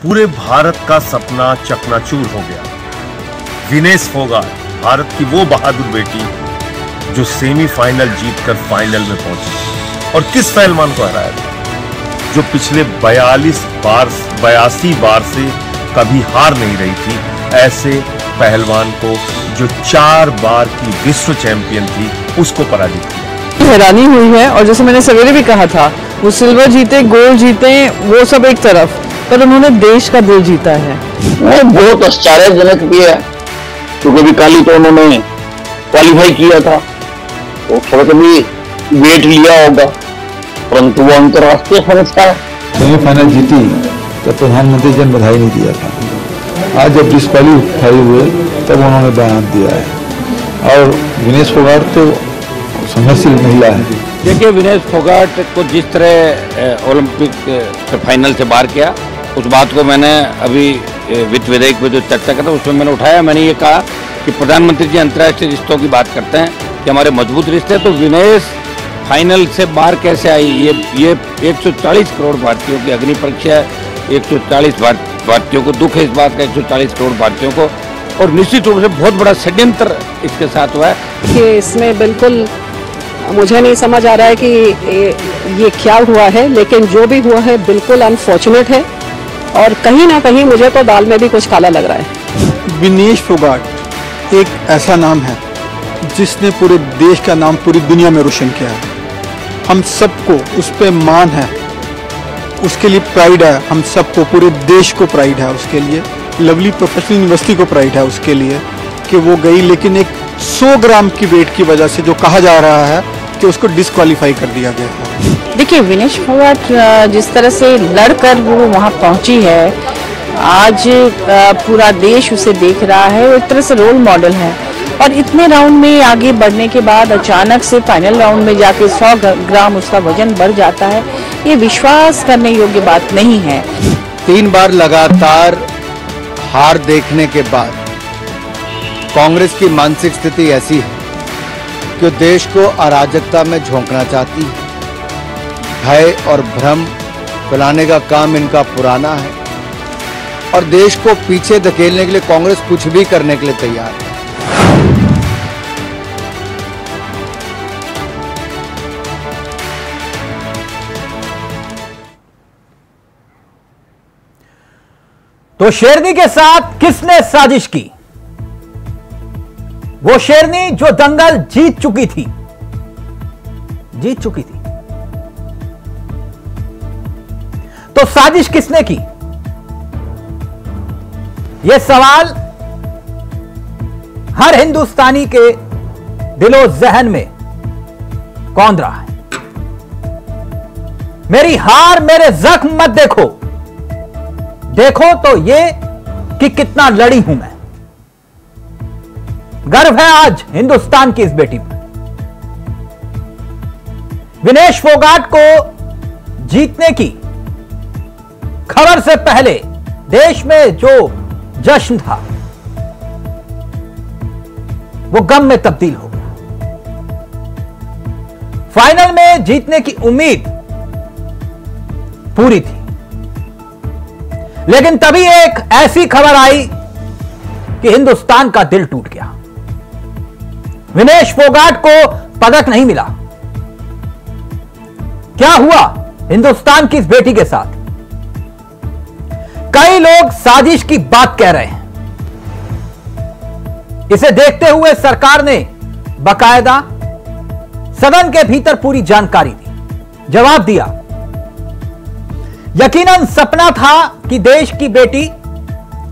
पूरे भारत का सपना चकनाचूर हो गया। विनेश फोगाट, भारत की वो बहादुर बेटी जो सेमीफाइनल जीतकर फाइनल में पहुंची और किस पहलवान को हराया था जो पिछले 82 बार से कभी हार नहीं रही थी। ऐसे पहलवान को जो 4 बार की विश्व चैंपियन थी उसको पराजित किया। हैरानी हुई है और जैसे मैंने सवेरे भी कहा था, वो सिल्वर जीते, गोल्ड जीते, वो सब एक तरफ, पर उन्होंने देश का दिल जीता है। बहुत आश्चर्यजनक भी है क्योंकि अभी काली तो उन्होंने क्वालिफाई किया था तो थोड़ा कभी वेट लिया होगा, परंतु वो अंतरराष्ट्रीय संस्था है। सेमीफाइनल जीती तो प्रधानमंत्री जी ने बधाई नहीं दिया था। आज जब डिस्क्वालीफाई हुए तब उन्होंने बयान दिया है। और विनेश फोगाट तो संघर्षशील महिला है। देखिए, विनेश फोगाट को जिस तरह ओलंपिक के फाइनल से बाहर किया, उस बात को मैंने अभी वित्त विधेयक में जो चर्चा करता उसमें मैंने उठाया। मैंने ये कहा कि प्रधानमंत्री जी अंतर्राष्ट्रीय रिश्तों की बात करते हैं कि हमारे मजबूत रिश्ते, तो विनेश फाइनल से बाहर कैसे आई? ये 140 करोड़ भारतीयों की अग्नि परीक्षा है। 140 भारतीयों को दुख है इस बात का, 140 करोड़ भारतीयों को, और निश्चित रूप से बहुत बड़ा षड्यंत्र इसके साथ हुआ है कि इसमें बिल्कुल मुझे नहीं समझ आ रहा है कि ये क्या हुआ है, लेकिन जो भी हुआ है बिल्कुल अनफॉर्चुनेट है और कहीं ना कहीं मुझे तो दाल में भी कुछ काला लग रहा है। विनेश फोगाट एक ऐसा नाम है जिसने पूरे देश का नाम पूरी दुनिया में रोशन किया है। हम सबको उस पर मान है, उसके लिए प्राइड है। हम सबको, पूरे देश को प्राइड है उसके लिए। लवली प्रोफेशनल यूनिवर्सिटी को प्राइड है उसके लिए कि वो गई, लेकिन एक 100 ग्राम की वेट की वजह से जो कहा जा रहा है कि उसको डिस्क्वालीफाई कर दिया गया है। देखिए, विनेश फोगाट जिस तरह से लड़कर वो वहाँ पहुँची है, आज पूरा देश उसे देख रहा है, वो एक तरह से रोल मॉडल है। और इतने राउंड में आगे बढ़ने के बाद अचानक से फाइनल राउंड में जाके 100 ग्राम उसका वजन बढ़ जाता है, ये विश्वास करने योग्य बात नहीं है। 3 बार लगातार हार देखने के बाद कांग्रेस की मानसिक स्थिति ऐसी है कि देश को अराजकता में झोंकना चाहती है। भय और भ्रम फैलाने का काम इनका पुराना है और देश को पीछे धकेलने के लिए कांग्रेस कुछ भी करने के लिए तैयार है। तो शेरनी के साथ किसने साजिश की? वो शेरनी जो दंगल जीत चुकी थी। तो साजिश किसने की? यह सवाल हर हिंदुस्तानी के दिलो जहन में कौंध रहा है। मेरी हार, मेरे जख्म मत देखो, देखो तो ये कि कितना लड़ी हूं मैं। गर्व है आज हिंदुस्तान की इस बेटी पर। विनेश फोगाट को जीतने की खबर से पहले देश में जो जश्न था वो गम में तब्दील हो गया। फाइनल में जीतने की उम्मीद पूरी थी, लेकिन तभी एक ऐसी खबर आई कि हिंदुस्तान का दिल टूट गया। विनेश फोगाट को पदक नहीं मिला। क्या हुआ हिंदुस्तान की इस बेटी के साथ? कई लोग साजिश की बात कह रहे हैं। इसे देखते हुए सरकार ने बाकायदा सदन के भीतर पूरी जानकारी दी, जवाब दिया। यकीनन सपना था कि देश की बेटी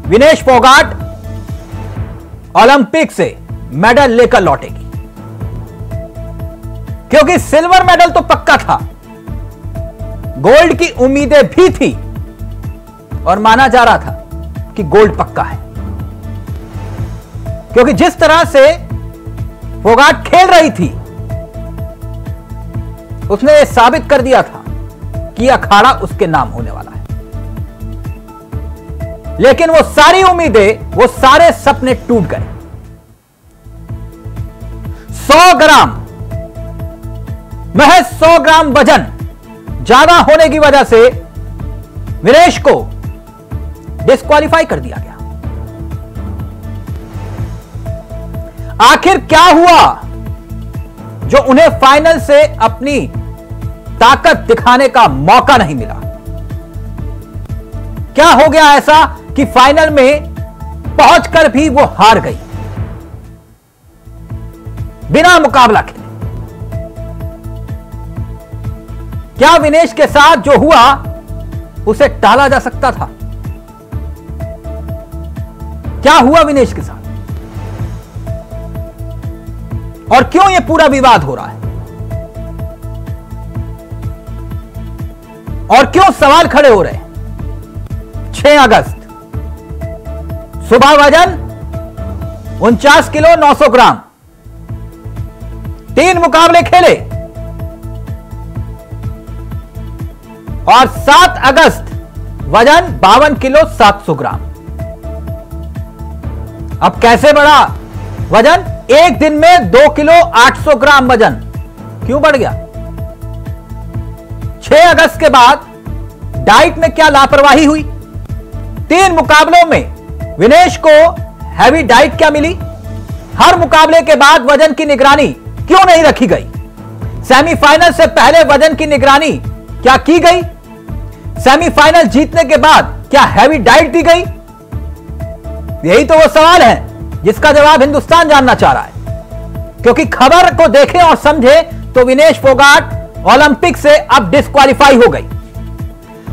विनेश फोगाट ओलंपिक से मेडल लेकर लौटेगी, क्योंकि सिल्वर मेडल तो पक्का था, गोल्ड की उम्मीदें भी थी और माना जा रहा था कि गोल्ड पक्का है, क्योंकि जिस तरह से फोगाट खेल रही थी उसने यह साबित कर दिया था कि अखाड़ा उसके नाम होने वाला है। लेकिन वो सारी उम्मीदें, वो सारे सपने टूट गए। 100 ग्राम, महज 100 ग्राम वजन ज्यादा होने की वजह से विनेश को डिस्क्वालीफाई कर दिया गया। आखिर क्या हुआ जो उन्हें फाइनल से अपनी ताकत दिखाने का मौका नहीं मिला? क्या हो गया ऐसा कि फाइनल में पहुंचकर भी वो हार गई बिना मुकाबला खेले? क्या विनेश के साथ जो हुआ उसे टाला जा सकता था? क्या हुआ विनेश के साथ और क्यों यह पूरा विवाद हो रहा है और क्यों सवाल खड़े हो रहे हैं? 6 अगस्त सुबह वजन 49 किलो 900 ग्राम, 3 मुकाबले खेले और 7 अगस्त वजन 52 किलो 700 ग्राम। अब कैसे बढ़ा वजन? एक दिन में 2 किलो 800 ग्राम वजन क्यों बढ़ गया? 6 अगस्त के बाद डाइट में क्या लापरवाही हुई? 3 मुकाबलों में विनेश को हैवी डाइट क्या मिली? हर मुकाबले के बाद वजन की निगरानी क्यों नहीं रखी गई? सेमीफाइनल से पहले वजन की निगरानी क्या की गई? सेमीफाइनल जीतने के बाद क्या हैवी डाइट दी गई? यही तो वो सवाल है जिसका जवाब हिंदुस्तान जानना चाह रहा है। क्योंकि खबर को देखें और समझे तो विनेश फोगाट ओलंपिक से अब डिस्क्वालीफाई हो गई।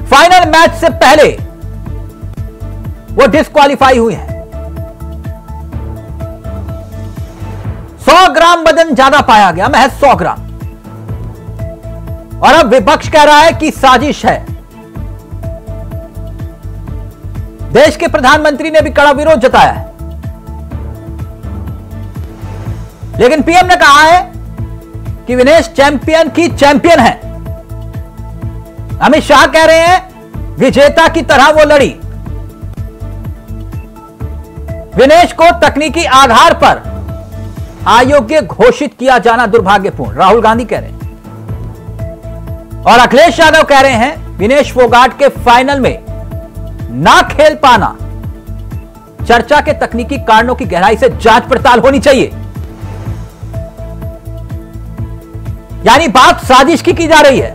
फाइनल मैच से पहले वो डिस्क्वालीफाई हुई है। 100 ग्राम वजन ज्यादा पाया गया, महज 100 ग्राम। और अब विपक्ष कह रहा है कि साजिश है। देश के प्रधानमंत्री ने भी कड़ा विरोध जताया है, लेकिन पीएम ने कहा है कि विनेश चैंपियन की चैंपियन है। अमित शाह कह रहे हैं विजेता की तरह वो लड़ी। विनेश को तकनीकी आधार पर अयोग्य घोषित किया जाना दुर्भाग्यपूर्ण, राहुल गांधी कह रहे हैं। और अखिलेश यादव कह रहे हैं विनेश फोगाट के फाइनल में ना खेल पाना चर्चा के तकनीकी कारणों की गहराई से जांच पड़ताल होनी चाहिए। यानी बात साजिश की जा रही है।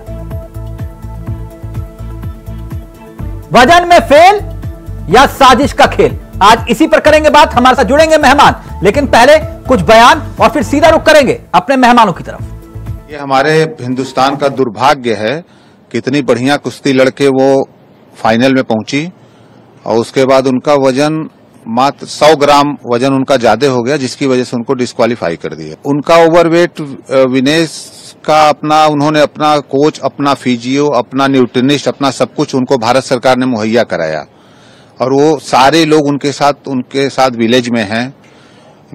वजन में फेल या साजिश का खेल, आज इसी पर करेंगे बात। हमारे साथ जुड़ेंगे मेहमान, लेकिन पहले कुछ बयान और फिर सीधा रुख करेंगे अपने मेहमानों की तरफ। ये हमारे हिंदुस्तान का दुर्भाग्य है कि इतनी बढ़िया कुश्ती लड़के वो फाइनल में पहुंची और उसके बाद उनका वजन मात्र 100 ग्राम वजन उनका ज्यादा हो गया, जिसकी वजह से उनको डिस्क्वालीफाई कर दिया। उनका ओवरवेट विनेश का उन्होंने अपना कोच, अपना फिजियो, अपना न्यूट्रिनिस्ट, अपना सब कुछ उनको भारत सरकार ने मुहैया कराया और वो सारे लोग उनके साथ विलेज में हैं।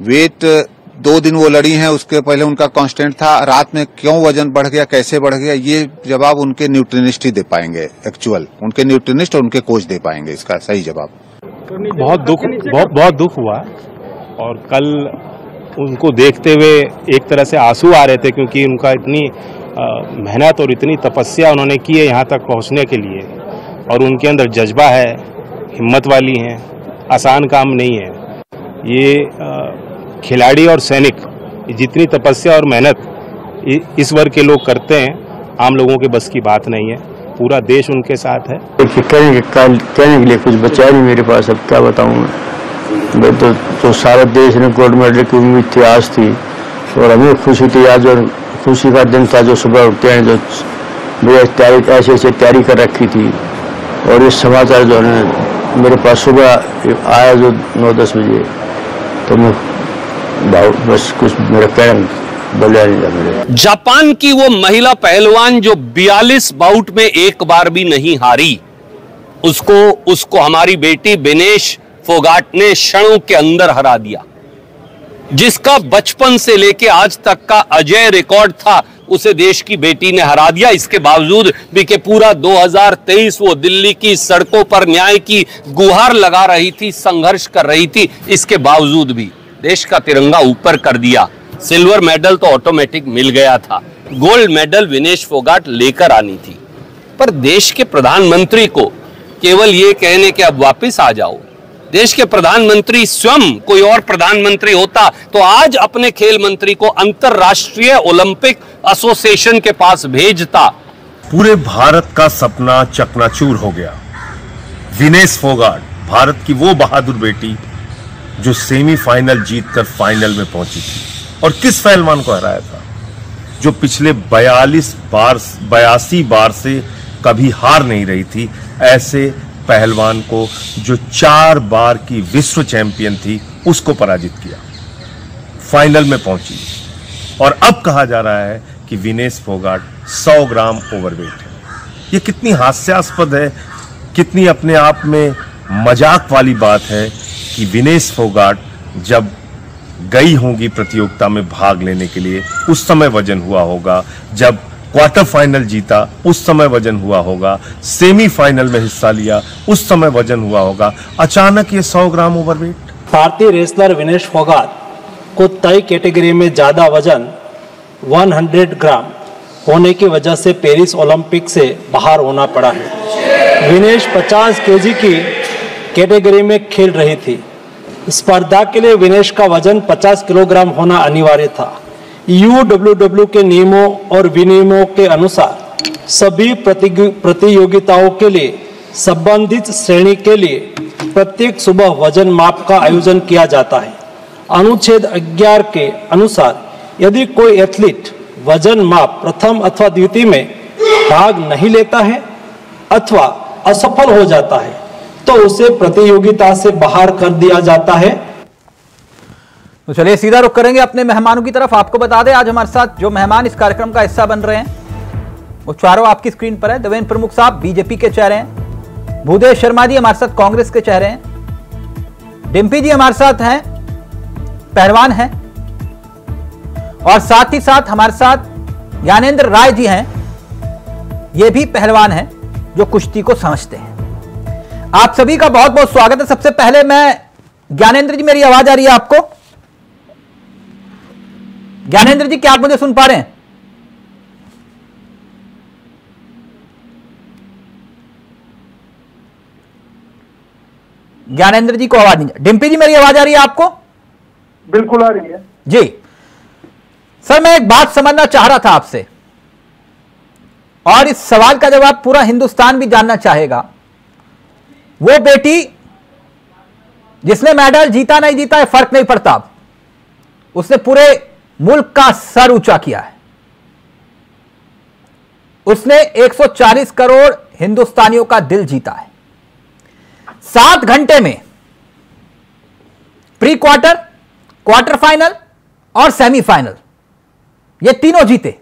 वेट 2 दिन वो लड़ी हैं, उसके पहले उनका कांस्टेंट था। रात में क्यों वजन बढ़ गया, कैसे बढ़ गया, ये जवाब उनके न्यूट्रिनिस्ट ही दे पाएंगे। एक्चुअल उनके न्यूट्रिनिस्ट और उनके कोच दे पाएंगे इसका सही जवाब। बहुत दुख हुआ और कल उनको देखते हुए एक तरह से आंसू आ रहे थे, क्योंकि उनका इतनी मेहनत और इतनी तपस्या उन्होंने की है यहाँ तक पहुँचने के लिए, और उनके अंदर जज्बा है, हिम्मत वाली हैं, आसान काम नहीं है ये। खिलाड़ी और सैनिक जितनी तपस्या और मेहनत इस वर्ग के लोग करते हैं, आम लोगों के बस की बात नहीं है। पूरा देश उनके साथ है। कहने के लिए कुछ बचा नहीं मेरे पास, अब क्या बताऊँ मैं तो सारा देश ने गोल्ड मेडल की उम्मीद थी, आज थी, और हमें खुशी थी आज, और खुशी का दिन था जो सुबह उठते हैं, जो मेरी ऐसे तैयारी कर रखी थी। और ये समाचार जो है मेरे पास सुबह आया जो 9-10 बजे, तो मैं बस कुछ मेरा कहना बोला नहीं था मेरे। जापान की वो महिला पहलवान जो 42 बाउट में एक बार भी नहीं हारी, उसको हमारी बेटी विनेश फोगाट ने क्षणों के अंदर हरा दिया। जिसका बचपन से लेके आज तक का अजय रिकॉर्ड था, उसे देश की बेटी ने हरा दिया। इसके बावजूद भी कि पूरा 2023 वो दिल्ली की सड़कों पर न्याय की गुहार लगा रही थी, संघर्ष कर रही थी, इसके बावजूद भी देश का तिरंगा ऊपर कर दिया। सिल्वर मेडल तो ऑटोमेटिक मिल गया था, गोल्ड मेडल विनेश फोगाट लेकर आनी थी। पर देश के प्रधानमंत्री को केवल ये कहने के अब वापस आ जाओ। देश के प्रधानमंत्री स्वयं कोई और प्रधानमंत्री होता तो आज अपने खेल मंत्री को अंतरराष्ट्रीय ओलंपिक एसोसिएशन के पास भेजता। पूरे भारत का सपना चकनाचूर हो गया। विनेश फोगाट, भारत की वो बहादुर बेटी जो सेमीफाइनल जीतकर फाइनल में पहुंची थी, और किस पहलवान को हराया था जो पिछले 82 बार से कभी हार नहीं रही थी। ऐसे पहलवान को जो 4 बार की विश्व चैंपियन थी उसको पराजित किया, फाइनल में पहुंची। और अब कहा जा रहा है कि विनेश फोगाट 100 ग्राम ओवरवेट है। ये कितनी हास्यास्पद है, कितनी अपने आप में मजाक वाली बात है कि विनेश फोगाट जब गई होंगी प्रतियोगिता में भाग लेने के लिए उस समय वजन हुआ होगा, जब क्वार्टर फाइनल जीता उस समय वजन हुआ होगा, सेमीफाइनल में हिस्सा लिया उस समय वजन हुआ होगा, अचानक ये 100 ग्राम ओवरवेट। भारतीय रेसलर विनेश फोगाट को तय कैटेगरी में ज्यादा वजन 100 ग्राम होने की वजह से पेरिस ओलंपिक से बाहर होना पड़ा है। विनेश 50 केजी की कैटेगरी में खेल रही थी। स्पर्धा के लिए विनेश का वजन 50 किलोग्राम होना अनिवार्य था। UWW के नियमों और विनियमों के अनुसार सभी प्रतियोगिताओं के लिए संबंधित श्रेणी के लिए प्रत्येक सुबह वजन माप का आयोजन किया जाता है। अनुच्छेद 11 के अनुसार यदि कोई एथलीट वजन माप प्रथम अथवा द्वितीय में भाग नहीं लेता है अथवा असफल हो जाता है तो उसे प्रतियोगिता से बाहर कर दिया जाता है। तो चलिए सीधा रुख करेंगे अपने मेहमानों की तरफ। आपको बता दें आज हमारे साथ जो मेहमान इस कार्यक्रम का हिस्सा बन रहे हैं वो चारों आपकी स्क्रीन पर है। देवेंद्र प्रमुख साहब बीजेपी के चेहरे हैं, भूदेव शर्मा जी हमारे साथ कांग्रेस के चेहरे हैं, डिम्पी जी हमारे साथ हैं, पहलवान हैं, और साथ ही साथ हमारे साथ ज्ञानेंद्र राय जी हैं, ये भी पहलवान हैं जो कुश्ती को समझते हैं। आप सभी का बहुत बहुत स्वागत है। सबसे पहले मैं ज्ञानेंद्र जी, मेरी आवाज आ रही है आपको? ज्ञानेंद्र जी क्या आप मुझे सुन पा रहे हैं? ज्ञानेंद्र जी को आवाज नहीं। डिम्पी जी मेरी आवाज आ रही है आपको? बिल्कुल आ रही है जी। सर मैं एक बात समझना चाह रहा था आपसे, और इस सवाल का जवाब पूरा हिंदुस्तान भी जानना चाहेगा। वो बेटी जिसने मेडल जीता नहीं जीता है फर्क नहीं पड़ता, उसने पूरे मुल्क का सर ऊंचा किया है। उसने 140 करोड़ हिंदुस्तानियों का दिल जीता है। 7 घंटे में प्री क्वार्टर, क्वार्टर फाइनल और सेमीफाइनल ये तीनों जीते।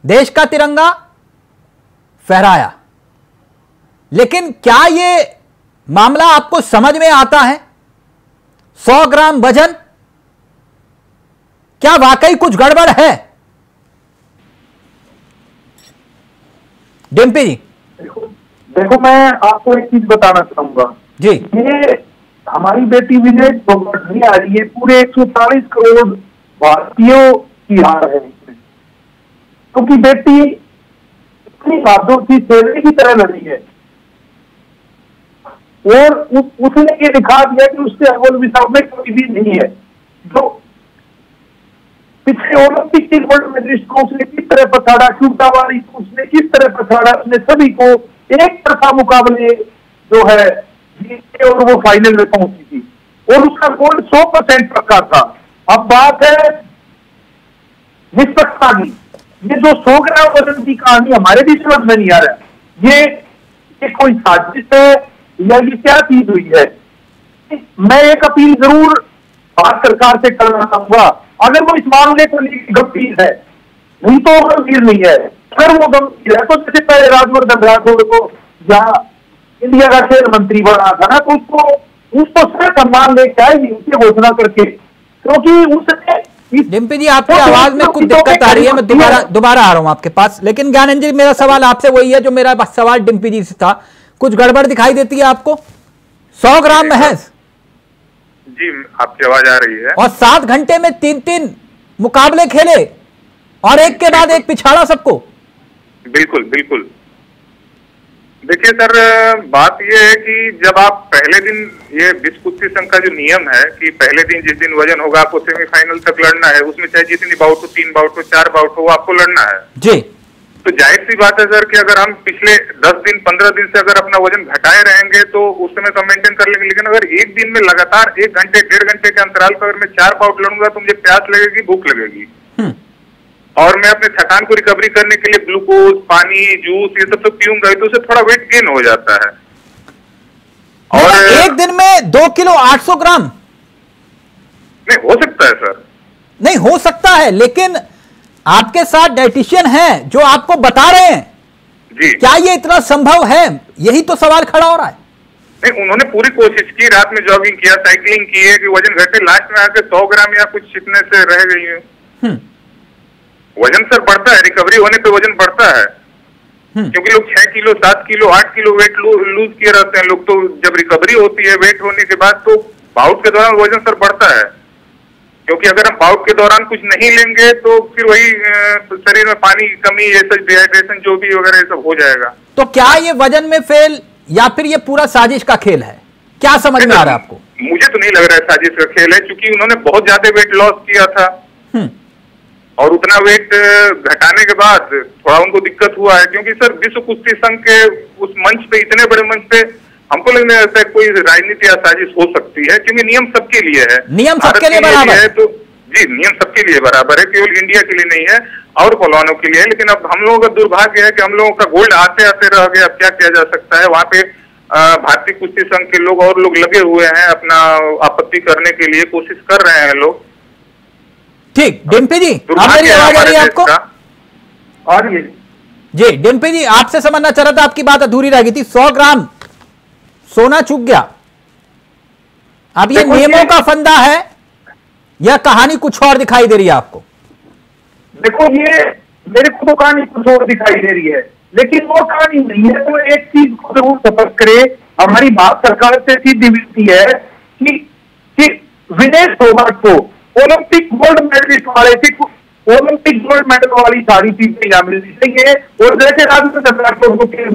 देश का तिरंगा फहराया। लेकिन क्या ये मामला आपको समझ में आता है? 100 ग्राम वजन, क्या वाकई कुछ गड़बड़ है? डिम्पी जी देखो मैं आपको एक चीज बताना चाहूंगा जी। ये हमारी बेटी विनेश फोगाट नहीं आ रही है, पूरे 140 करोड़ भारतीयों की हार है इसमें, क्योंकि बेटी इतनी बहादुर थी, शेरनी की तरह लड़ी है और उसने ये दिखा दिया कि उससे अव्वल विश्व में कोई भी नहीं है। जो पिछले ओलंपिक के गोल्ड मेडलिस्ट को उसने किस तरह पछाड़ा, शूटावारी को उसने किस तरह पछाड़ा, उसने सभी को एक तरफा मुकाबले जो है जीते और वो फाइनल में पहुंची थी और उसका गोल्ड 100% पक्का था। अब बात है निष्पक्षता की। ये जो 100 ग्राम वजन की कहानी हमारे भी समझ में नहीं आ रहा है, ये कोई साजिश है या ये क्या चीज हुई है। मैं एक अपील जरूर भारत सरकार से करना चाहूंगा, अगर वो इस मामले को लेकर गंभीर है, नहीं तो गंभीर नहीं है, अगर वो गंभीर है तो जैसे पहले राजवर्धन राठौड़ को या इंडिया का खेल मंत्री बना था ना, तो उसको सर सम्मान लेके आए उनकी घोषणा करके, क्योंकि उसने। डिम्पी जी आपकी आवाज में कुछ दिक्कत आ रही है, मैं दोबारा आ रहा हूं आपके पास। लेकिन ज्ञानेंद्र जी मेरा सवाल आपसे वही है जो मेरा सवाल डिम्पी जी से था। कुछ गड़बड़ दिखाई देती है आपको? 100 ग्राम महज जी, आपकी आवाज आ रही है। और 7 घंटे में 3-3 मुकाबले खेले और एक के बाद एक पिछाड़ा सबको। बिल्कुल बिल्कुल। देखिए सर, बात ये है कि जब आप पहले दिन, ये विश्व कुश्ती संघ का जो नियम है कि पहले दिन जिस दिन वजन होगा आपको सेमीफाइनल तक लड़ना है, उसमें चाहे जितनी बाउट हो, 3 बाउट हो, 4 बाउट हो, आपको लड़ना है जी। तो जाहिर सी बात है सर कि अगर हम पिछले 10 दिन 15 दिन से अगर अपना वजन घटाए रहेंगे तो उस समय तो मेंटेन कर लेंगे, लेकिन अगर एक दिन में लगातार 1 घंटे 1.5 घंटे के अंतराल पर अगर मैं 4 बाउट लड़ूंगा तो मुझे प्यास लगेगी, भूख लगेगी, और मैं अपने थकान को रिकवरी करने के लिए ग्लूकोज, पानी, जूस ये सब तो पीऊंगा, तो उससे थोड़ा वेट गेन हो जाता है। और एक दिन में 2 किलो 800 ग्राम नहीं हो सकता है सर, नहीं हो सकता है, लेकिन आपके साथ डाइटिशियन हैं जो आपको बता रहे हैं जी, क्या ये इतना संभव है? यही तो सवाल खड़ा हो रहा है। नहीं, उन्होंने पूरी कोशिश की, रात में जॉगिंग किया, साइकिलिंग की है कि वजन घटे, लास्ट में आके 100 ग्राम या कुछ छिपने से रह गई है। वजन सर बढ़ता है, रिकवरी होने पे वजन बढ़ता है, क्योंकि लोग 6 kilo 7 kilo 8 kilo weight lose किए रहते हैं लोग, तो जब रिकवरी होती है वेट होने के बाद तो बाउट के दौरान वजन सर बढ़ता है, क्योंकि अगर हम बाउट के दौरान कुछ नहीं लेंगे तो फिर वही शरीर में पानी की कमी, ये सब डिहाइड्रेशन जो भी वगैरह सब हो जाएगा। तो क्या ये वजन में फेल या फिर ये पूरा साजिश का खेल है? क्या समझ में आ रहा है आपको? मुझे तो नहीं लग रहा है साजिश का खेल है, क्योंकि उन्होंने बहुत ज्यादा वेट लॉस किया था और उतना वेट घटाने के बाद थोड़ा उनको दिक्कत हुआ है, क्योंकि सर विश्व कुश्ती संघ के उस मंच पे, इतने बड़े मंच पे हमको लगने लगता है कोई राजनीति या साजिश हो सकती है, क्योंकि नियम सबके लिए है, नियम सबके लिए बराबर है। तो जी, नियम सबके लिए बराबर है, केवल इंडिया के लिए नहीं है और पहलवानों के लिए है। लेकिन अब हम लोगों का दुर्भाग्य है कि हम लोगों का गोल्ड आते आते रह गया। अब क्या किया जा सकता है? वहाँ पे भारतीय कुश्ती संघ के लोग और लोग लगे हुए हैं, अपना आपत्ति करने के लिए कोशिश कर रहे हैं लोग। ठीक, डिम्पी जी आप मेरी आवाज आ रही है आपको? और ये जी डिम्पी जी, आपसे समझना चाह रहा था, आपकी बात अधूरी रह गई थी। 100 ग्राम सोना चूक गया, अब ये नियमों का फंदा है या कहानी कुछ और दिखाई दे रही है आपको? देखो, ये मेरे को तो कहानी कुछ और दिखाई दे रही है, लेकिन वो कहानी नहीं है। तो एक चीज को जरूर सफल करे, हमारी भारत सरकार से सीधी विनती है कि विनेश फोगाट को ओलंपिक गोल्ड मेडलिस्ट वाले ओलंपिक गोल्ड मेडल वाली सारी चीजें यहाँ मिलनी चाहिए। और जैसे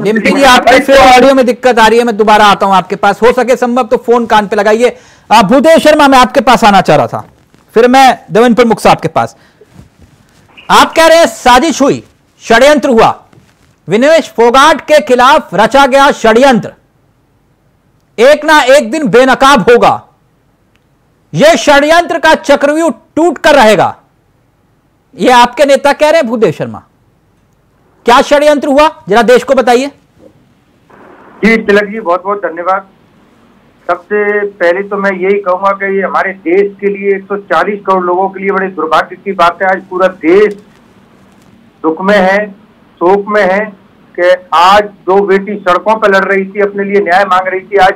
डिम्पी जी आपकी फिर ऑडियो में दिक्कत आ रही है, मैं दोबारा आता हूं आपके पास, हो सके संभव तो फोन कान पे लगाइए। भूदेव शर्मा, मैं आपके पास आना चाह रहा था, फिर मैं देवेंद्र प्रमुख साहब के पास। आप कह रहे हैं साजिश हुई, षड्यंत्र हुआ, विनेश फोगाट के खिलाफ रचा गया षड्यंत्र एक ना एक दिन बेनकाब होगा, यह षड्यंत्र का चक्रव्यूह टूट कर रहेगा, यह आपके नेता कह रहे हैं भूदेव शर्मा। क्या षड्यंत्र हुआ, जरा देश को बताइए। जी तिलक जी, बहुत बहुत धन्यवाद। सबसे पहले तो मैं यही कहूंगा कि ये हमारे देश के लिए 140 करोड़ लोगों के लिए बड़े दुर्भाग्य की बात है। आज पूरा देश दुख में है, शोक में है कि आज दो बेटी सड़कों पर लड़ रही थी, अपने लिए न्याय मांग रही थी, आज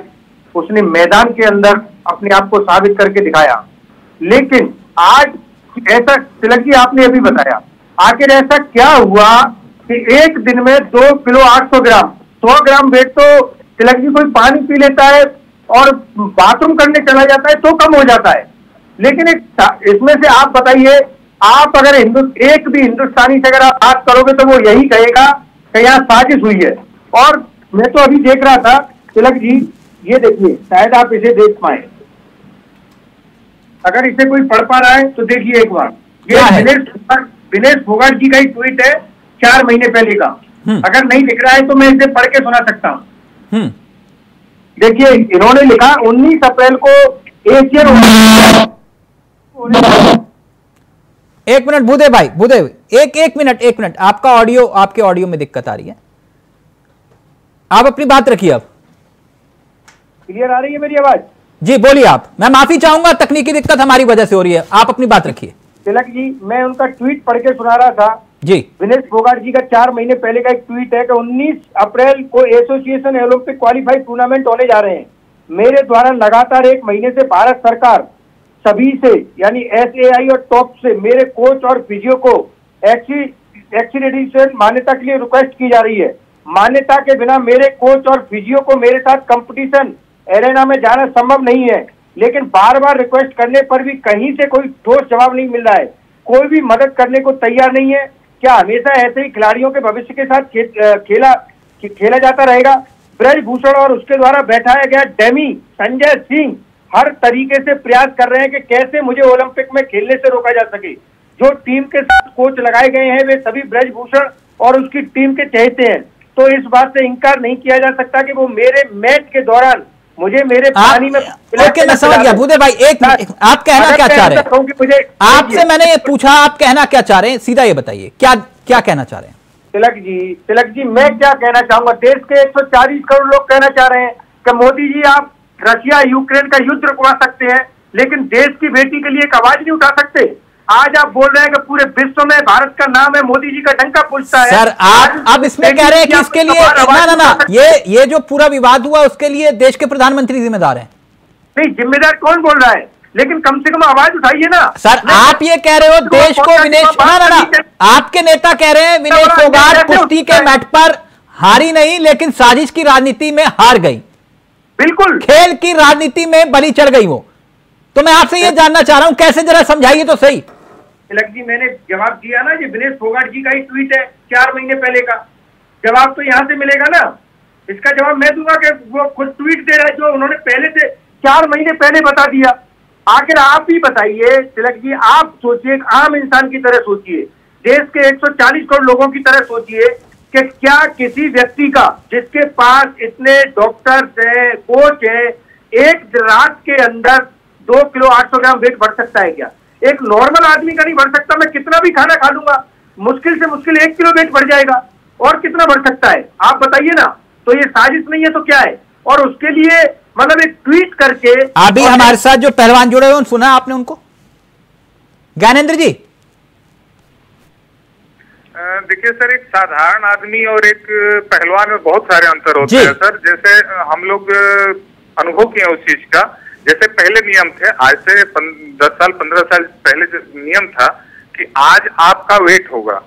उसने मैदान के अंदर अपने आप को साबित करके दिखाया। लेकिन आज ऐसा, तिलक जी आपने अभी बताया, आखिर ऐसा क्या हुआ कि एक दिन में 2 किलो 800 ग्राम 100 ग्राम वेट तो तिलक जी कोई पानी पी लेता है और बाथरूम करने चला जाता है तो कम हो जाता है। लेकिन इसमें से आप बताइए, आप अगर एक भी हिंदुस्तानी से अगर आप बात करोगे तो वो यही कहेगा कि यहाँ साजिश हुई है। और मैं तो अभी देख रहा था तिलक जी, ये देखिए, शायद आप इसे देख पाए, अगर इसे कोई पढ़ पा रहा है तो देखिए एक बार। ये विनेश फोगाट जी का ही ट्वीट है 4 महीने पहले का। अगर नहीं दिख रहा है तो मैं इसे पढ़ के सुना सकता हूँ। देखिए, इन्होंने लिखा 19 अप्रैल को एशियन। एक मिनट भूदेव भाई, भूदेव एक मिनट, आपके ऑडियो में दिक्कत आ रही है, आप अपनी बात रखिए। अब क्लियर आ रही है मेरी आवाज? जी बोलिए आप। मैं माफी चाहूंगा, तकनीकी दिक्कत हमारी वजह से हो रही है, आप अपनी बात रखिए। तिलक जी, मैं उनका ट्वीट पढ़ के सुना रहा था जी। विनेश फोगाट जी का 4 महीने पहले का एक ट्वीट है कि 19 अप्रैल को एसोसिएशन ओलंपिक क्वालिफाइड टूर्नामेंट होने जा रहे हैं। मेरे द्वारा लगातार 1 महीने से भारत सरकार सभी से, यानी SAI और टॉप से मेरे कोच और फिजियो को एक्रीडिटेशन मान्यता के लिए रिक्वेस्ट की जा रही है। मान्यता के बिना मेरे कोच और फिजियो को मेरे साथ कंपटीशन एरेना में जाना संभव नहीं है। लेकिन बार बार रिक्वेस्ट करने पर भी कहीं से कोई ठोस जवाब नहीं मिल रहा है, कोई भी मदद करने को तैयार नहीं है। क्या हमेशा ऐसे ही खिलाड़ियों के भविष्य के साथ खेला जाता रहेगा। ब्रजभूषण और उसके द्वारा बैठाया गया डेमी संजय सिंह हर तरीके से प्रयास कर रहे हैं कि कैसे मुझे ओलंपिक में खेलने से रोका जा सके। जो टीम के साथ कोच लगाए गए हैं वे सभी ब्रजभूषण और उसकी टीम के चहेते हैं, तो इस बात से इंकार नहीं किया जा सकता कि वो मेरे मैच के दौरान मुझे मेरे पानी में ओके, मैं समझ गया। भूदेव भाई एक आप कहना क्या चाह रहे हैं? आपसे मैंने ये पूछा, आप कहना क्या चाह रहे हैं, सीधा ये बताइए, क्या कहना चाह रहे हैं? तिलक जी मैं क्या कहना चाहूंगा, देश के 140 करोड़ लोग कहना चाह रहे हैं कि मोदी जी आप रशिया यूक्रेन का युद्ध रुकवा सकते हैं, लेकिन देश की बेटी के लिए एक आवाज नहीं उठा सकते। आज आप बोल रहे हैं कि पूरे विश्व में भारत का नाम है, मोदी जी का डंका पूछता है। सर आप अब इसमें कह रहे हैं कि इसके लिए ना ये जो पूरा विवाद हुआ उसके लिए देश के प्रधानमंत्री जिम्मेदार हैं। नहीं, जिम्मेदार कौन बोल रहा है, लेकिन कम से कम आवाज उठाइए ना। सर आप ये कह रहे हो देश को विनेश आपके नेता कह रहे हैं विनेश फोगाट कुश्ती के मैट पर हारी नहीं लेकिन साजिश की राजनीति में हार गई, बिल्कुल खेल की राजनीति में बलि चढ़ गई वो। तो मैं आपसे ये जानना चाह रहा हूं, कैसे जरा समझाइए तो सही। तिलक जी मैंने जवाब दिया ना, ये विनेश फोगाट जी का ही ट्वीट है 4 महीने पहले का। जवाब तो यहां से मिलेगा ना, इसका जवाब मैं दूंगा कि वो खुद ट्वीट दे रहा है जो उन्होंने पहले से 4 महीने पहले बता दिया। आखिर आप ही बताइए तिलक जी, आप सोचिए, एक आम इंसान की तरह सोचिए, देश के 140 करोड़ लोगों की तरह सोचिए कि क्या किसी व्यक्ति का जिसके पास इतने डॉक्टर्स हैं, कोच हैं, एक रात के अंदर 2 किलो 800 ग्राम वेट बढ़ सकता है क्या? एक नॉर्मल आदमी का नहीं बढ़ सकता। मैं कितना भी खाना खा लूंगा मुश्किल से मुश्किल 1 किलो वेट बढ़ जाएगा, और कितना बढ़ सकता है आप बताइए ना। तो ये साजिश नहीं है तो क्या है? और उसके लिए मतलब एक ट्वीट करके अभी हमारे साथ जो पहलवान जुड़े हुए सुना आपने उनको? ज्ञानेंद्र जी देखिए सर, एक साधारण आदमी और एक पहलवान में बहुत सारे अंतर होते हैं सर। जैसे हम लोग अनुभव किए उस चीज का, जैसे पहले नियम थे, आज से 10 साल 15 साल पहले जो नियम था कि आज आपका वेट होगा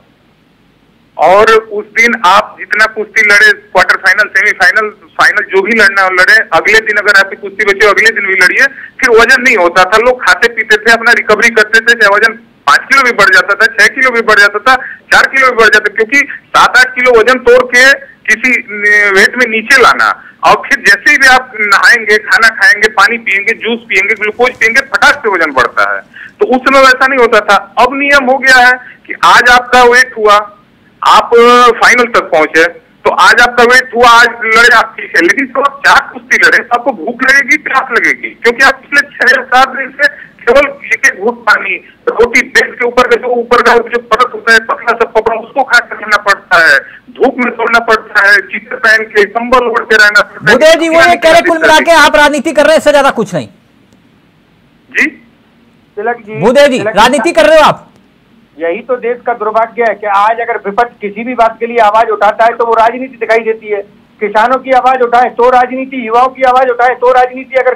और उस दिन आप जितना कुश्ती लड़े, क्वार्टर फाइनल, सेमीफाइनल, फाइनल जो भी लड़ना हो लड़े, अगले दिन अगर आपकी कुश्ती बची अगले दिन भी लड़िए। फिर वजन नहीं होता था, लोग खाते पीते थे, अपना रिकवरी करते थे, चाहे वजन 5 किलो भी बढ़ जाता था, 6 किलो भी बढ़ जाता था, 4 किलो भी बढ़ जाता था, क्योंकि 7-8 किलो वजन तोड़ के किसी वेट में नीचे लाना, और फिर जैसे ही भी आप नहाएंगे, खाना खाएंगे, पानी पियेंगे, जूस पियेंगे, ग्लूकोज पियेंगे, फटाक से वजन बढ़ता है। तो उस समय वैसा नहीं होता था। अब नियम हो गया है कि आज आपका वेट हुआ, आप फाइनल तक पहुंचे, तो आज आपका वेट हुआ, आज लड़े आप ठीक है, लेकिन जब आप 4 कुश्ती लड़े तो आपको भूख लगेगी, प्यास लगेगी, क्योंकि आप पिछले 6 या 7 दिन से केवल एक घूंट पानी, रोटी, ब्रेड के ऊपर का जो परत होता है, पतला सा कपड़ा, उसको खा कर रहना पड़ता है, धूप में सोना पड़ता है, चीतर पहन के, कंबल ओढ़ के रहना पड़ता है। भूदेव जी वो ये कह रहे कुल मिला के आप राजनीति कर रहे हैं, इससे ज्यादा कुछ नहीं। जी तिलक जी, भूदेव जी राजनीति कर रहे हो आप। यही तो देश का दुर्भाग्य है कि आज अगर विपक्ष किसी भी बात के लिए आवाज उठाता है तो वो राजनीति दिखाई देती है। किसानों की आवाज उठाए तो राजनीति, युवाओं की आवाज उठाए तो राजनीति, अगर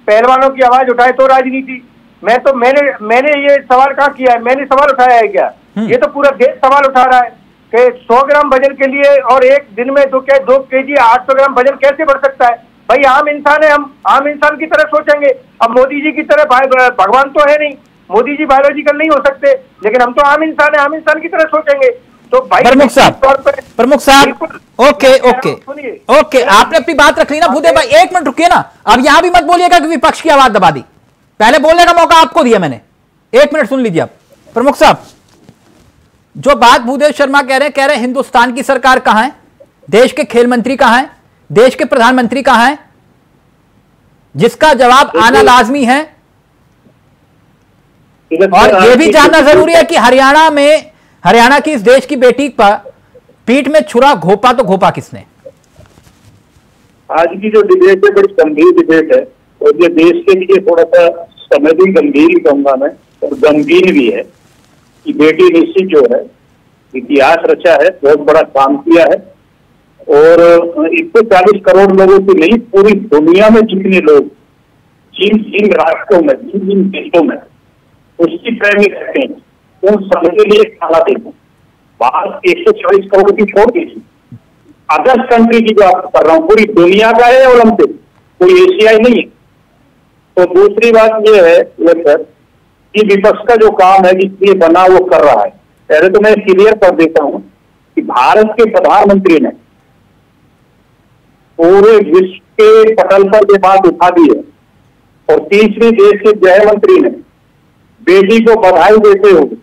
पहलवानों की आवाज उठाए तो राजनीति। मैंने ये सवाल कहाँ किया है? मैंने सवाल उठाया है क्या? ये तो पूरा देश सवाल उठा रहा है कि 100 ग्राम वजन के लिए और एक दिन में 2 केजी 800 ग्राम वजन कैसे बढ़ सकता है? भाई आम इंसान है, हम आम इंसान की तरह सोचेंगे। अब मोदी जी की तरह भगवान तो है नहीं, मोदी जी बायोलॉजिकल नहीं हो सकते, लेकिन हम तो आम इंसान है, आम इंसान की तरह सोचेंगे। तो भाई प्रमुख साहब ओके आपने अपनी बात रख ली ना। भूदेव भाई 1 मिनट रुकिए ना, अब यहां भी मत बोलिएगा कि विपक्ष की आवाज दबा दी, पहले बोलने का मौका आपको दिया मैंने। 1 मिनट सुन लीजिए आप। प्रमुख साहब जो बात भूदेव शर्मा कह रहे हैं हिंदुस्तान की सरकार कहां है, देश के खेल मंत्री कहां है, देश के प्रधानमंत्री कहां है, जिसका जवाब आना लाजमी है। और यह भी जानना जरूरी है कि हरियाणा की इस देश की बेटी पर पीठ में छुरा घोपा तो घोपा किसने? आज की जो डिबेट है बड़ी गंभीर डिबेट है, और ये देश के लिए थोड़ा सा समय भी गंभीर ही कहूंगा मैं, और गमगीन भी है कि बेटी निश्चित जो है इतिहास रचा है, बहुत बड़ा काम किया है, और 140 करोड़ लोगों की नहीं, पूरी दुनिया में जितने लोग जिन राष्ट्रों में, जिन देशों में उसकी प्रेमी रहते हैं, उन सबके लिए खाना देना। भारत 140 करोड़ की छोड़ दीजिए, अदर्स कंट्री की जो आप कर रहा हूँ, पूरी दुनिया का है ओलंपिक, कोई एशियाई नहीं है। तो दूसरी बात यह है सर कि विपक्ष का जो काम है जिसलिए बना वो कर रहा है। पहले तो मैं क्लियर कर देता हूं कि भारत के प्रधानमंत्री ने पूरे विश्व के पटल पर ये बात उठा दी है। और तीसरी, देश के गृह मंत्री ने बेटी को बधाई देते हुए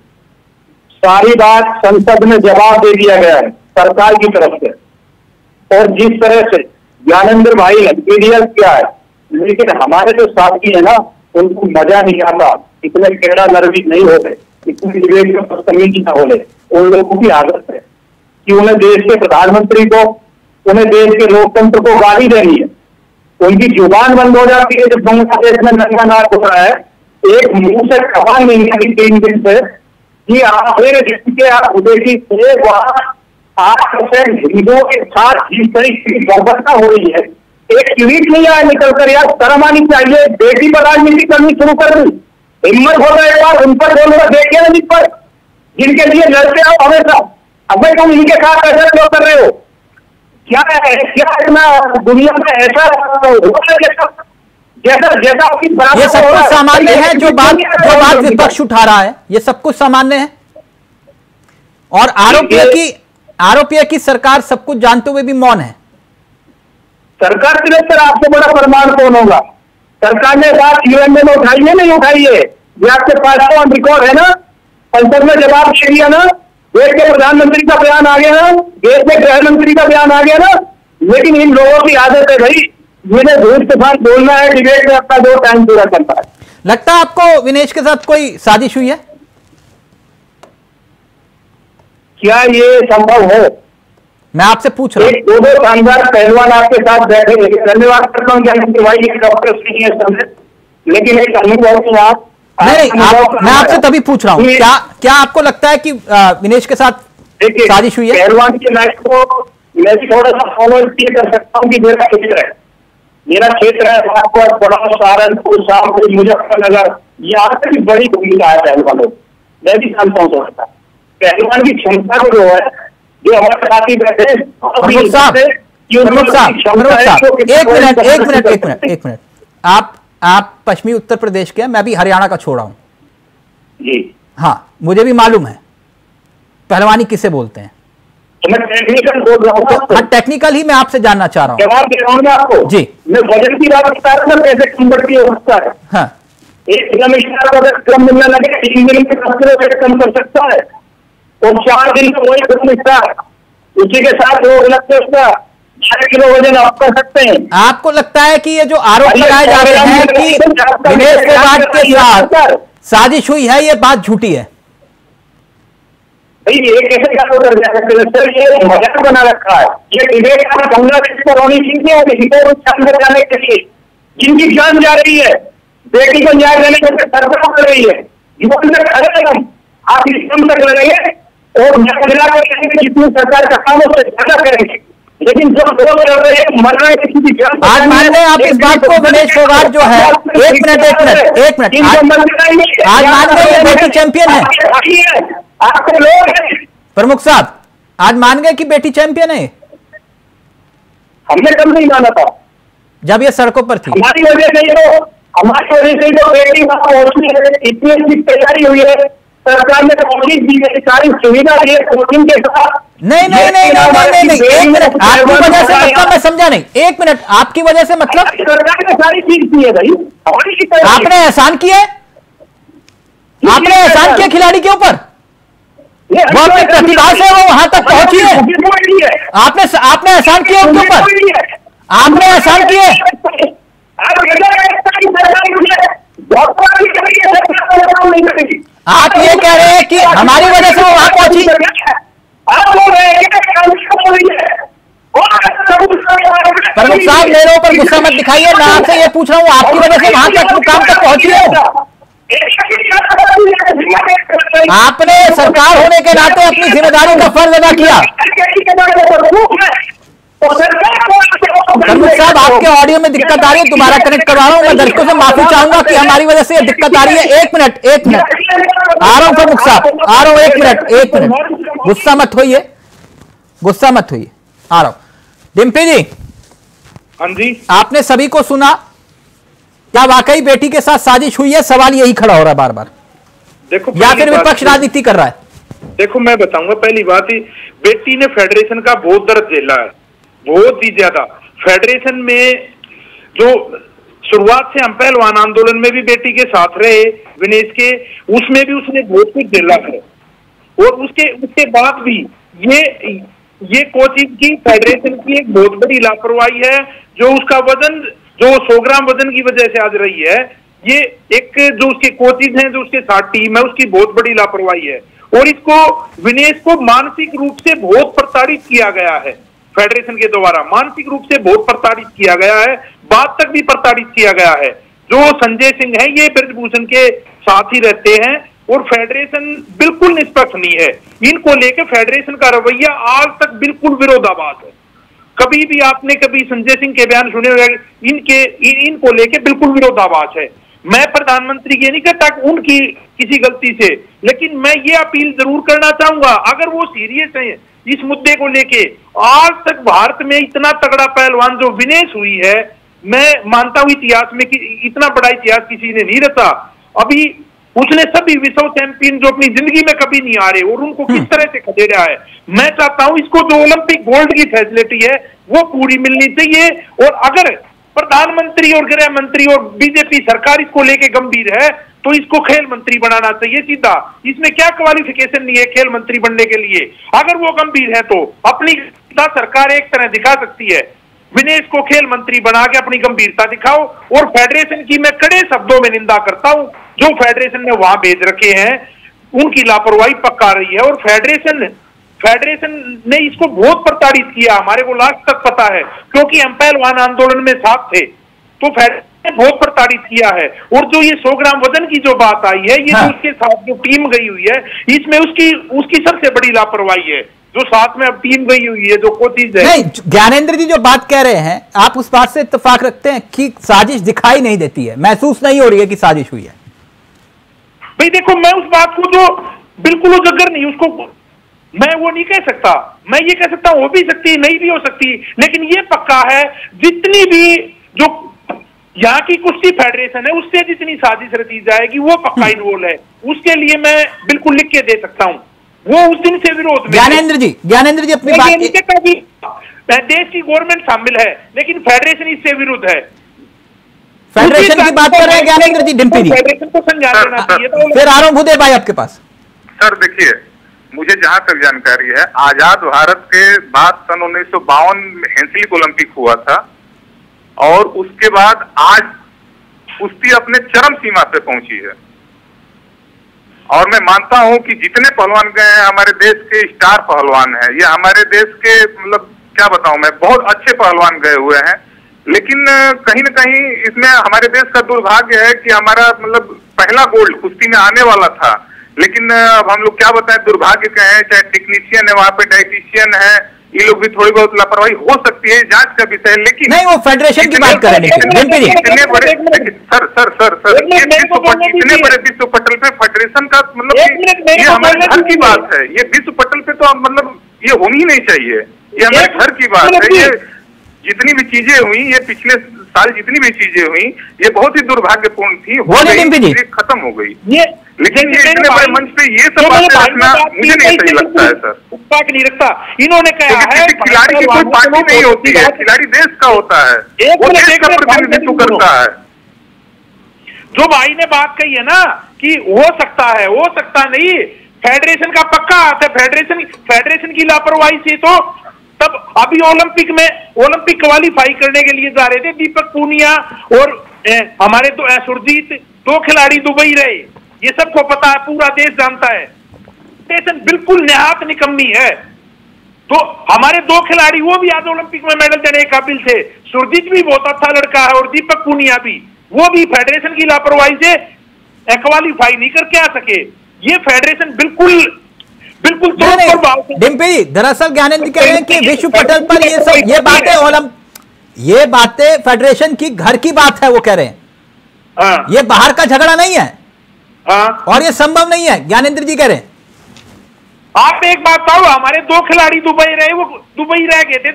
सारी बात संसद में जवाब दे दिया गया है सरकार की तरफ से। और जिस तरह से ज्ञानेंद्र भाई ने मीडिया किया है, लेकिन हमारे जो साथी है ना, उनको मजा नहीं आता, इतने टेढ़ा नर्वी नहीं होते, इतनी डिबेट में बदतमीजी ना होले। उन लोगों की आदत है कि उन्हें देश के प्रधानमंत्री को, उन्हें देश के लोकतंत्र को गाली देनी है। उनकी जुबान बंद हो जाती है जब बांग्लादेश में नंगा नाक हो रहा है। एक मुंह से खबर नहीं है 3 दिन से कि आप उदेशी से वहां 8% हिंदुओं के साथ जिस तरीके की बर्बरता हो रही है, एक ट्वीट नहीं आया निकलकर, यार शर्म आनी चाहिए। बेटी पर राजनीति करनी शुरू कर दी। हिम्मत होगा एक बार उन पर बोलूंगा, देखिए ना जिस पर, जिनके लिए लड़ते हो हमेशा, अब भाई तुम इनके साथ कैसे क्यों कर रहे हो? क्या है, क्या इतना दुनिया में ऐसा जैसा जैसा आपकी ये सब कुछ सामान्य है जो बात विपक्ष उठा रहा है, ये सब कुछ सामान्य है। और आरोप है कि सरकार सब कुछ जानते हुए भी मौन है। सरकार सिर्फ सर आपसे बड़ा प्रमाण कौन होगा? सरकार ने बात यूएन में उठाई है, नहीं उठाई है? ये आपके पास ऑन रिकॉर्ड है ना, संसद में जवाब दे दिया ना, देश के प्रधानमंत्री का बयान आ गया ना, देश के गृह मंत्री का बयान आ गया ना। लेकिन इन लोगों की आदत है भाई, जिन्हें झूठ के साथ बोलना है, डिबेट में अपना जो टाइम पूरा करता है। लगता है आपको विनेश के साथ कोई साजिश हुई है? क्या ये संभव है? मैं आपसे पूछ रहा हूं। दो शानदार पहलवान आपके साथ बैठे, धन्यवाद करता हूँ ज्ञानेंद्र भाई, एक डॉक्टर नहीं है समझे, लेकिन एक अनुभव से आप नहीं, मैं आपसे तभी पूछ रहा हूँ, क्या आपको लगता है कि विनेश के साथ साजिश हुई है? पहलवान के लाइफ को मैं भी थोड़ा सा फॉलो कर सकता हूँ कि मेरा क्षेत्र है बागपत, बड़ा सहारनपुर, शाहपुर, मुजफ्फरनगर, यहाँ से भी बड़ी भूमिका है पहलवानों। मैं भी जानता हूँ थोड़ा सा पहलवान की क्षमता को जो है, जो हमारे साथी बैठे एक मिनट, आप पश्चिमी उत्तर प्रदेश के हैं, मैं भी हरियाणा का छोड़ा हूं जी। हाँ, मुझे भी मालूम है पहलवानी किसे बोलते हैं। तो मैं टेक्निकल बोल रहा हूँ। हाँ, टेक्निकल ही मैं आपसे जानना चाह रहा हूँ। जवाब दे रहा हूँ मैं आपको जी। मैं वजन की बात बता रहा हूँ, कैसे कंबट की अवस्था है। हाँ, एक फिल्म स्टार को अगर क्रम मिलने लगे 3 दिन में 10 किलो वेट कम कर सकता है, और 4 दिन में वही फिल्म स्टार, उसी के साथ लोग लगते उसका 6 किलो वजन आप कर सकते हैं। आपको लगता है कि ये जो आरोप लगाए जा रहे हैं कि विनेश फोगाट के साथ साजिश हुई है, ये बात झूठी है? भाई ये कैसे चालू कर दिया सर? ये मजाक बना रखा है। ये डिबेट बांग्लादेश पर होनी चाहिए जाने के लिए, जिनकी जान जा रही है, बेटी को न्याय देने के लिए सरकार कर रही है, जीवन में खड़े हम आप इस तक लगाइए और जितनी सरकार का काम है उससे ज्यादा करेंगे। लेकिन जो लोग कर रहे हैं, मर रहे हैं, किसी की जान। आज मान लें आप इस बात को, विनेश फोगाट जो है, एक मिनट आज मान लें ये बेटी चैंपियन है, आपके लोग हैं प्रमुख साहब, आज मान गए कि बेटी चैंपियन है? हमने कब नहीं माना था जब ये सड़कों पर थी। हमारी वजह से तो बेटी वहां पहुंचनी है, इतनी अच्छी तैयारी हुई है, सरकार ने कोचिंग दी है, सारी सुविधा दी है कोचिंग के साथ। नहीं, एक मिनट, आपकी वजह से मतलब मैं समझा नहीं। एक मिनट, आपकी वजह से मतलब सरकार ने सारी चीज दी है भाई, आपने एहसान किया, आपने एहसान किया खिलाड़ी के ऊपर, वो अपनी प्रतिभा से वो वहां तक पहुंची है। आपने एहसान किया उनके ऊपर, आपने एहसान किए। आप ये कह रहे हैं कि हमारी वजह से वो वहां पहुंची? प्रमुख साहब, मेरे ऊपर गुस्सा मत दिखाइए, मैं आपसे ये पूछ रहा हूँ, आपकी वजह से वहां तक मुकाम तक पहुंची हो? आपने सरकार होने के नाते अपनी जिम्मेदारी का फर्ज अदा किया। प्रमुख साहब, आपके ऑडियो में दिक्कत आ रही है, दोबारा कनेक्ट करवा रहा हूं। मैं दर्शकों से माफी चाहूंगा कि हमारी वजह से दिक्कत आ रही है। एक मिनट आ रहा हूं प्रमुख साहब, आ रहा हूं, एक मिनट, गुस्सा मत होइए, आ रहा हूं। डिम्पी जी, हाँ जी, आपने सभी को सुना, क्या वाकई बेटी के साथ साजिश हुई है? सवाल यही खड़ा हो रहा है बार बार, देखो, या फिर विपक्ष राजनीति कर रहा है? देखो, मैं बताऊंगा, पहली बात ही, बेटी ने फेडरेशन का बहुत दर्द झेला है, बहुत ही ज्यादा। फेडरेशन में जो शुरुआत से हम पहलवान आंदोलन में भी बेटी के साथ रहे विनेश के, उसमें भी उसने बहुत कुछ झेला है और उसके बाद भी ये कोचिंग की फेडरेशन की एक बहुत बड़ी लापरवाही है। जो उसका वजन जो 100 ग्राम वजन की वजह से आज रही है, ये एक जो उसके कोचिंग हैं, जो उसके साथ टीम है, उसकी बहुत बड़ी लापरवाही है और इसको विनेश को मानसिक रूप से बहुत प्रताड़ित किया गया है। फेडरेशन के द्वारा मानसिक रूप से बहुत प्रताड़ित किया गया है, बात तक भी प्रताड़ित किया गया है। जो संजय सिंह है ये ब्रजभूषण के साथ ही रहते हैं और फेडरेशन बिल्कुल निष्पक्ष नहीं है। इनको लेकर फेडरेशन का रवैया आज तक बिल्कुल विरोधाभास है। कभी भी आपने कभी संजय सिंह के बयान सुने हुए, इनको लेकर बिल्कुल विरोधाभास है। मैं प्रधानमंत्री ये नहीं कहता कि उनकी किसी गलती से, लेकिन मैं ये अपील जरूर करना चाहूंगा, अगर वो सीरियस हैं इस मुद्दे को लेके, आज तक भारत में इतना तगड़ा पहलवान जो विनेश हुई है, मैं मानता हूं इतिहास में कि इतना बड़ा इतिहास किसी ने नहीं रचा। अभी उसने सभी विश्व चैंपियन जो अपनी जिंदगी में कभी नहीं आ रहे और उनको किस तरह से खदेड़ा है। मैं चाहता हूं इसको जो ओलंपिक गोल्ड की फैसिलिटी है वो पूरी मिलनी चाहिए और अगर प्रधानमंत्री और गृह मंत्री और बीजेपी सरकार इसको लेके गंभीर है तो इसको खेल मंत्री बनाना चाहिए सीधा। इसमें क्या क्वालिफिकेशन नहीं है खेल मंत्री बनने के लिए। अगर वो गंभीर है तो अपनी सरकार एक तरह दिखा सकती है, विनेश को खेल मंत्री बना के अपनी गंभीरता दिखाओ। और फेडरेशन की मैं कड़े शब्दों में निंदा करता हूं, जो फेडरेशन ने वहां भेज रखे हैं उनकी लापरवाही पक्का रही है और फेडरेशन ने इसको बहुत प्रताड़ित किया। हमारे को लास्ट तक पता है क्योंकि हम पहलवान आंदोलन में साथ थे, तो फेडरेशन ने बहुत प्रताड़ित किया है। और जो ये 100 ग्राम वजन की जो बात आई है, ये जो उसके साथ जो टीम गई हुई है, इसमें उसकी सबसे बड़ी लापरवाही है। जो साथ में अब टीम गई हुई है, जो कोचिज है। नहीं, ज्ञानेंद्र जी जो बात कह रहे हैं, आप उस बात से इत्तेफाक रखते हैं कि साजिश दिखाई नहीं देती है, महसूस नहीं हो रही है कि साजिश हुई है? भाई देखो, मैं उस बात को जो बिल्कुल उजागर नहीं, उसको मैं वो नहीं कह सकता। मैं ये कह सकता हूं हो भी सकती, नहीं भी हो सकती, लेकिन ये पक्का है जितनी भी जो यहाँ की कुश्ती फेडरेशन है उससे जितनी साजिश रची जाएगी वो पक्का इन्वॉल्व है। उसके लिए मैं बिल्कुल लिख के दे सकता हूं। वो उस दिन से विरोध में। ज्ञानेंद्र जी अपनी बात भी देश की गवर्नमेंट शामिल है, लेकिन फेडरेशन इससे विरुद्ध है। फेडरेशन की बात कर रहे हैं ज्ञानेंद्र जी, डिम्पी जी। फेडरेशन को समझा देना चाहिए। तो फिर आ रहा हूं भूदेव भाई आपके पास। सर देखिए, मुझे जहां तक जानकारी है, आजाद भारत के बाद सन 1952 में हेंसलिक ओलंपिक हुआ था और उसके बाद आज कुश्ती अपने चरम सीमा पे पहुंची है। और मैं मानता हूं कि जितने पहलवान गए हैं, हमारे देश के स्टार पहलवान हैं, ये हमारे देश के मतलब क्या बताऊं मैं, बहुत अच्छे पहलवान गए हुए हैं। लेकिन कहीं न कहीं इसमें हमारे देश का दुर्भाग्य है कि हमारा मतलब पहला गोल्ड कुश्ती में आने वाला था, लेकिन अब हम लोग क्या बताएं, दुर्भाग्य कहें, चाहे टेक्नीशियन है वहाँ पे, डाइटिशियन है, ये लोग भी थोड़ी बहुत लापरवाही हो सकती है, जांच का विषय है। लेकिन नहीं, वो फेडरेशन की बात कर रहे हैं। इतने बड़े इतने बड़े विश्व पटल पे फेडरेशन का मतलब ये हमारे घर की बात है। ये विश्व पटल पे तो मतलब ये होनी ही नहीं चाहिए। ये हमारे घर की बात है। ये जितनी भी चीजें हुई, ये पिछले साल जितनी भी चीजें हुई, ये बहुत ही दुर्भाग्यपूर्ण थी, खत्म हो गई। लेकिन ये इतने बड़े मंच पे ये सब बातें रखना मुझे नहीं सही लगता है सर। उत्पाद नहीं रखता। इन्होंने कहा है खिलाड़ी की कोई पार्टी नहीं होती है, खिलाड़ी देश का होता है, वो देश का प्रतिनिधित्व करता है। जो भाई ने बात कही है ना कि हो सकता है, हो सकता नहीं, फेडरेशन का पक्का हाथ है। फेडरेशन की लापरवाही से तो तब अभी ओलंपिक क्वालिफाई करने के लिए जा रहे थे दीपक पूनिया और हमारे सुरजीत, 2 खिलाड़ी दुबई रहे, ये सबको पता है, पूरा देश जानता है। फेडरेशन बिल्कुल निहात निकम्मी है। तो हमारे 2 खिलाड़ी वो भी आज ओलंपिक में मेडल देने के काबिल थे। सुरजीत भी बहुत अच्छा लड़का है और दीपक पूनिया भी, वो भी फेडरेशन की लापरवाही से क्वालिफाई नहीं करके आ सके। ये फेडरेशन बिल्कुल डिम्पी, दरअसल ज्ञानेंद्र कह रहे हैं कि विश्व पटल पर ये बातें फेडरेशन की घर की बात है, वो कह रहे हैं। ये बाहर का झगड़ा नहीं है और ये संभव नहीं है, ज्ञानेंद्र जी कह रहे हैं। आप एक बात बताओ, हमारे 2 खिलाड़ी दुबई रहे, वो दुबई रह गए थे,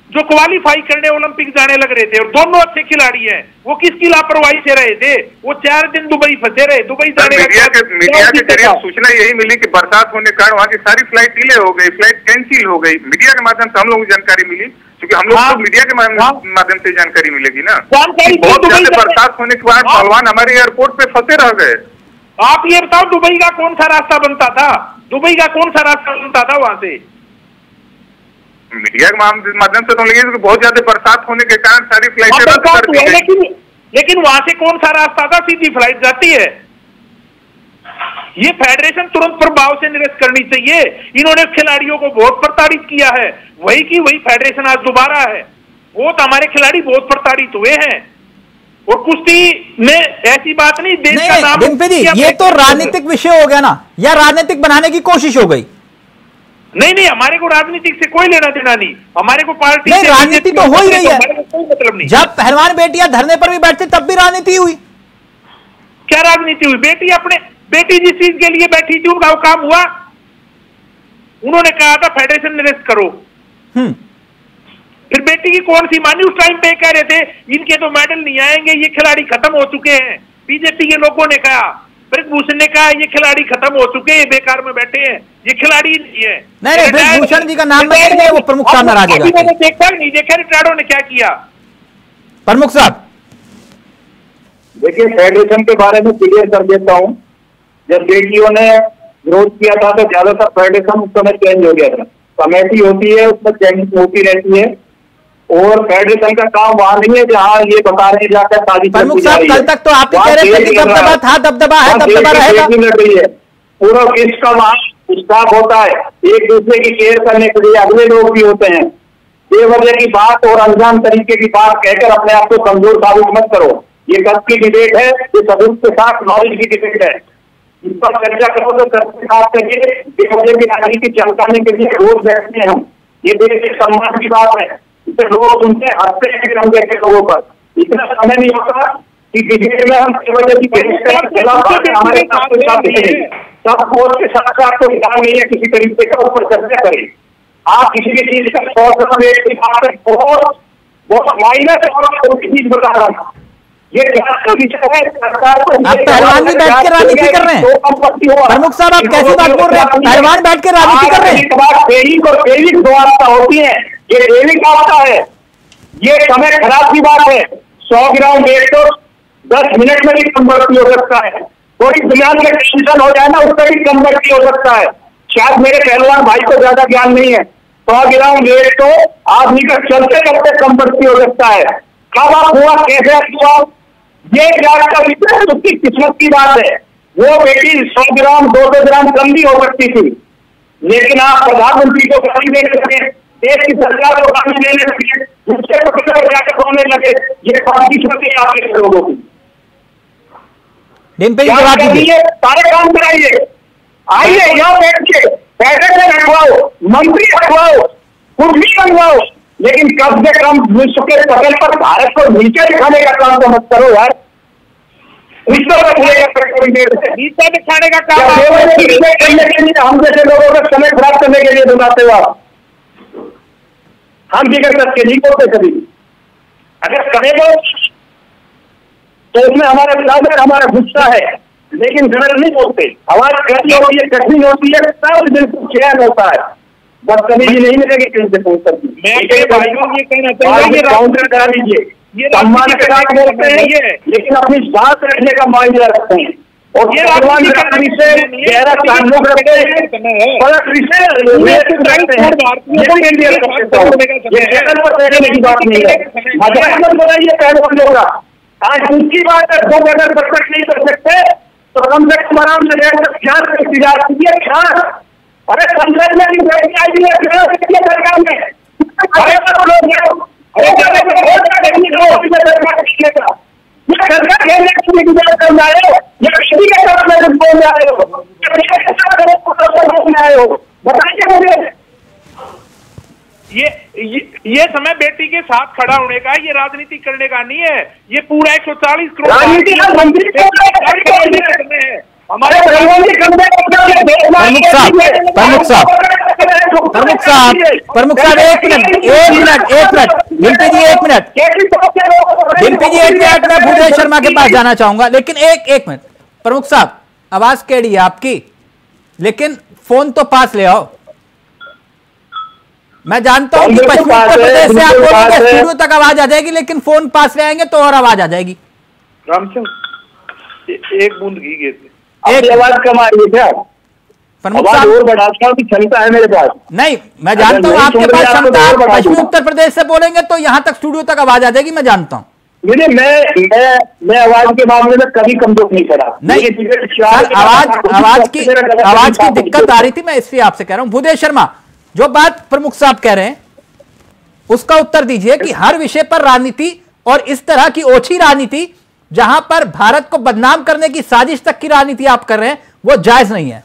जो क्वालिफाई करने ओलंपिक जाने लग रहे थे, और दोनों अच्छे खिलाड़ी हैं। वो किसकी लापरवाही से रहे थे? वो 4 दिन दुबई फंसे रहे। दुबई जाने मीडिया के जरिए सूचना यही मिली कि बरसात होने के कारण वहाँ की सारी फ्लाइट डिले हो गई, फ्लाइट कैंसिल हो गई। मीडिया के माध्यम से हम लोगों को जानकारी मिली, क्योंकि हम लोग तो मीडिया के माध्यम से जानकारी मिलेगी ना। बहुत ज्यादा बरसात होने के बाद पहलवान हमारे एयरपोर्ट पे फंसे रह गए। आप ये बताओ दुबई का कौन सा रास्ता बनता था, दुबई का कौन सा रास्ता बनता था वहां से? मीडिया के माध्यम से तो लगे कि बहुत ज्यादा बरसात होने के कारण सारी फ्लाइटें रद्द कर दी गई। लेकिन वहां से कौन सा रास्ता था? सीधी फ्लाइट जाती है। ये फेडरेशन तुरंत प्रभाव से निरस्त करनी चाहिए। इन्होंने खिलाड़ियों को बहुत प्रताड़ित किया है, वही की वही फेडरेशन आज दोबारा है। बहुत हमारे खिलाड़ी बहुत प्रताड़ित हुए हैं और कुश्ती में ऐसी बात नहीं, देश का नाम। डिम्पी जी, ये तो राजनीतिक विषय हो गया ना, या राजनीतिक बनाने की कोशिश हो गई? नहीं, हमारे को राजनीतिक से कोई लेना देना नहीं, हमारे को पार्टी नहीं, राजनीति तो हो ही रही है। कोई मतलब नहीं। जब पहलवान बेटियां धरने पर भी बैठती तब भी राजनीति हुई। क्या राजनीति हुई? बेटी जिस चीज के लिए बैठी थी उनका काम हुआ। उन्होंने कहा था फेडरेशन निरस्त करो, फिर बेटी की कौन सी मानी? उस टाइम पे कह रहे थे इनके तो मेडल नहीं आएंगे, ये खिलाड़ी खत्म हो चुके हैं। बीजेपी के लोगों ने कहा, ब्रिजभूषण ने कहा ये खिलाड़ी खत्म हो चुके हैं, बेकार में बैठे हैं, ये खिलाड़ी नहीं है। नहीं, ब्रिजभूषण जी का नाम मत लीजिए, वो प्रमुख साहब नाराज हो जाएंगे। मैंने देखा नहीं देखा रिटायर्डों ने क्या किया। प्रमुख साहब देखिए, फेडरेशन के बारे में क्लियर कर देता हूँ। जब बेटियों ने विरोध किया था तो ज्यादातर फेडरेशन उस समय चेंज हो गया था। कमेटी होती है, उसमें चेंज होती रहती है और फेडरेशन का काम वहां नहीं है जहाँ ये बता रहे जाकर साजिश। प्रमुख साहब, कल तक तो आप ही कह रहे थे कि दबदबा था, दबदबा है, दबदबा रहेगा। लड़ रही है, पूरा देश का वहाँ स्टाफ होता है, एक दूसरे की केयर करने के लिए अगले लोग भी होते हैं। बेवजह की बात और अनजान तरीके की बात कहकर अपने आप को कमजोर साबित मत करो। ये कब की डिबेट है, ये सबूत के साथ नॉलेज की डिबेट है। इस पर चर्चा करो तो सबके साथ करिए। बेवजह की राजनीति चमकाने के लिए रोज बैठते हैं हम, ये देश के सम्मान की बात है। इसे लोग सुनते हंसते हैं फिर हम देखते लोगों पर। इतना समय नहीं होता कि डिबेट में हम बेवजह की हमारे सब कोर्ट के साथ साथ कोई काम नहीं है किसी तरीके का ऊपर चर्चा करें। आप किसी भी चीज का बहुत माइनस और चीज बता रहा था। ये सरकार को पहलवान भी बैठ के राजनीति कर रहे हैं। प्रमुख साहब, आप कैसी बात बोल रहे हैं? पहलवान बैठ के राजनीति कर रहे हैं। दैविक दो आपदा होती है, ये दैविक आपदा है। ये समय खराब की बात है। 100 ग्राम वेट तो 10 मिनट में भी कम बढ़ती हो सकता है। कोई दिमाग में टेंशन हो जाए ना, उससे भी कम बढ़ती हो सकता है। शायद मेरे पहलवान भाई को ज्यादा ज्ञान नहीं है। 100 ग्राम वेट तो आदमी का चलते चलते कम बढ़ती हो सकता है। कब आप हुआ, कैसे हुआ, ये ज्ञान का विषय उसकी किस्मत की बात है। वो बेटी 100 ग्राम 200 ग्राम कम भी हो सकती थी, लेकिन आप प्रधानमंत्री को गाली देने लगे, देश की सरकार को गाली देने लगे, दूसरे को जाकर होने लगे। ये बात किस्मत है आपके लोगों की। सारे काम कराइए, आइए यहाँ बैठ के पैसे रखवाओ, मंत्री रखवाओ, कुछ भी बनवाओ, लेकिन कम से कम विश्व के पटल पर भारत को नीचे दिखाने का काम तो मत करो यार। नीचे दिखाने का काम हम जैसे लोगों का समय खराब करने के लिए बनाते हो आप। हम भी कर सकते नहीं बोलते कभी। अगर करेगा तो उसमें हमारा विराज है, हमारा गुस्सा है, लेकिन गलत नहीं बोलते। आवाज कड़ी होती है, कठिन होती है, सब बिल्कुल चैन होता है। बस कभी ये नहीं मिलेगी कहीं से पहुंच सकती। काउंटर करा लीजिए, सम्मान के साथ बोलते हैं लेकिन अपनी सांस रखने का मायने रखते हैं और ये भगवान से गहरा ताल्लुक रखते हैं। की बात नहीं है, मजाक मत बनाइए पहलवान का। आज दूसरी बात है, दो अगर बरकत नहीं कर सकते तो कम से कम आराम से ध्यान से इंतजार कीजिए। ख्याल अरे संसद में सरकार में बताइए मुझे। ये समय बेटी के साथ खड़ा होने का, ये राजनीति करने का नहीं है। ये पूरा 140 करोड़ राजनीति हमारे प्रमुख साहब एक मिनट डिम्पी जी एक मिनट मैं भूदेव शर्मा के पास जाना चाहूंगा, लेकिन एक मिनट प्रमुख साहब, आवाज केड़ी है आपकी, लेकिन फोन तो पास ले आओ। मैं जानता हूँ कि पश्चिमी उत्तर प्रदेश से आप बोलेंगे स्टूडियो तक आवाज आ जाएगी, लेकिन फोन पास में आएंगे तो और आवाज आ जाएगी। रामचंद्र एक बूंद घी गे एक आवाज कम आ रही है क्या? आवाज और बढ़ाता हूँ, क्षमता है मेरे पास। नहीं, मैं जानता हूँ आपके पास क्षमता है। पश्चिमी उत्तर प्रदेश से बोलेंगे तो यहाँ तक स्टूडियो तक आवाज आ जाएगी, मैं जानता हूँ। मैं आवाज के मामले में कभी कमजोर नहीं करा। नहीं आवाज की दिक्कत आ रही थी, मैं इसलिए आपसे कह रहा हूँ। भूदेव शर्मा, जो बात प्रमुख साहब कह रहे हैं उसका उत्तर दीजिए कि हर विषय पर राजनीति और इस तरह की ओछी राजनीति जहां पर भारत को बदनाम करने की साजिश तक की राजनीति आप कर रहे हैं वो जायज नहीं है।